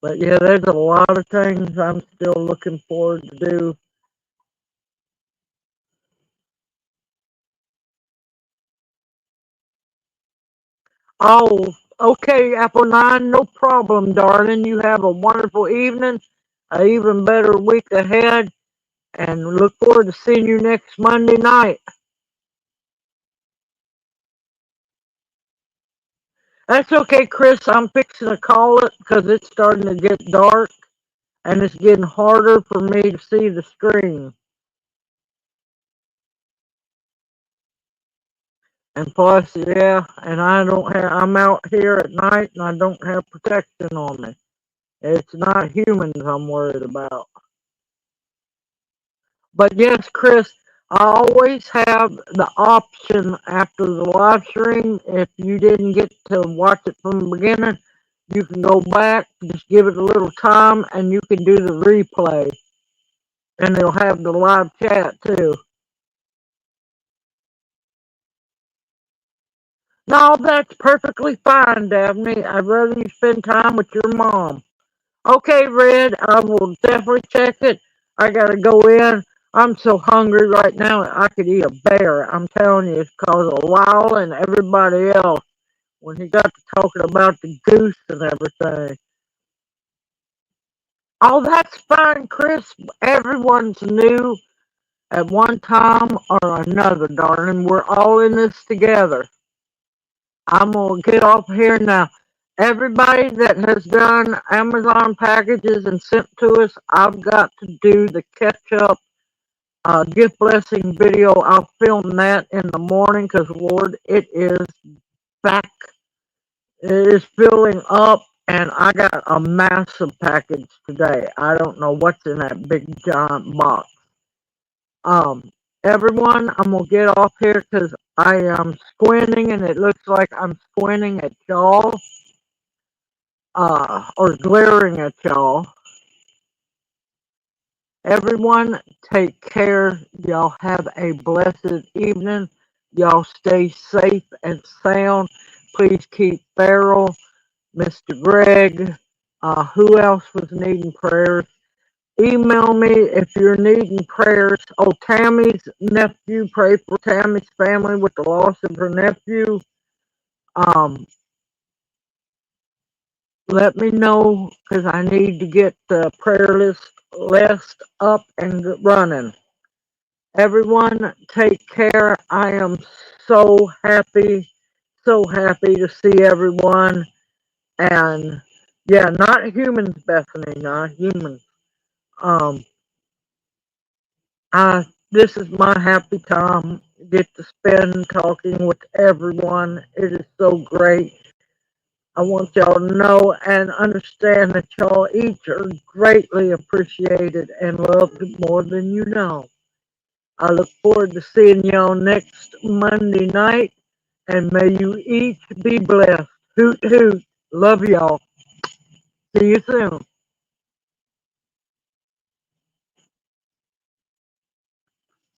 But yeah, there's a lot of things I'm still looking forward to do. Oh, okay, Apple 9, no problem, darling. You have a wonderful evening, an even better week ahead, and look forward to seeing you next Monday night. That's okay, Chris. I'm fixing to call it because it's starting to get dark and it's getting harder for me to see the screen. And plus, yeah, and I'm out here at night and I don't have protection on me. It's not humans I'm worried about. But yes, Chris, I always have the option after the live stream. If you didn't get to watch it from the beginning, you can go back, just give it a little time, and you can do the replay. And it'll have the live chat too. No, that's perfectly fine, Daphne. I'd rather you spend time with your mom. Okay, Red, I will definitely check it. I gotta go in. I'm so hungry right now, I could eat a bear. I'm telling you, it's cause of Lyle and everybody else when he got to talking about the goose and everything. Oh, that's fine, Chris. Everyone's new at one time or another, darling. We're all in this together. I'm gonna get off here now. Everybody that has done Amazon packages and sent to us, I've got to do the catch up gift blessing video. I'll film that in the morning because Lord, it is back. It is filling up, and I got a massive package today. I don't know what's in that big giant box. Um, Everyone, I'm gonna get off here because I am squinting, and it looks like I'm squinting at y'all, or glaring at y'all. Everyone, take care. Y'all have a blessed evening. Y'all stay safe and sound. Please keep Farrell, Mr. Greg. Who else was needing prayers? Email me if you're needing prayers. Oh, Tammy's nephew. Pray for Tammy's family with the loss of her nephew. Um, Let me know because I need to get the prayer list up and running. Everyone, take care. I am so happy to see everyone. And yeah, not humans, Bethany, not humans. Um, I This is my happy time. Get to spend talking with everyone. It is so great. I want y'all to know and understand that y'all each are greatly appreciated and loved more than you know. I look forward to seeing y'all next Monday night, and may you each be blessed. Hoot, hoot. Love y'all. See you soon.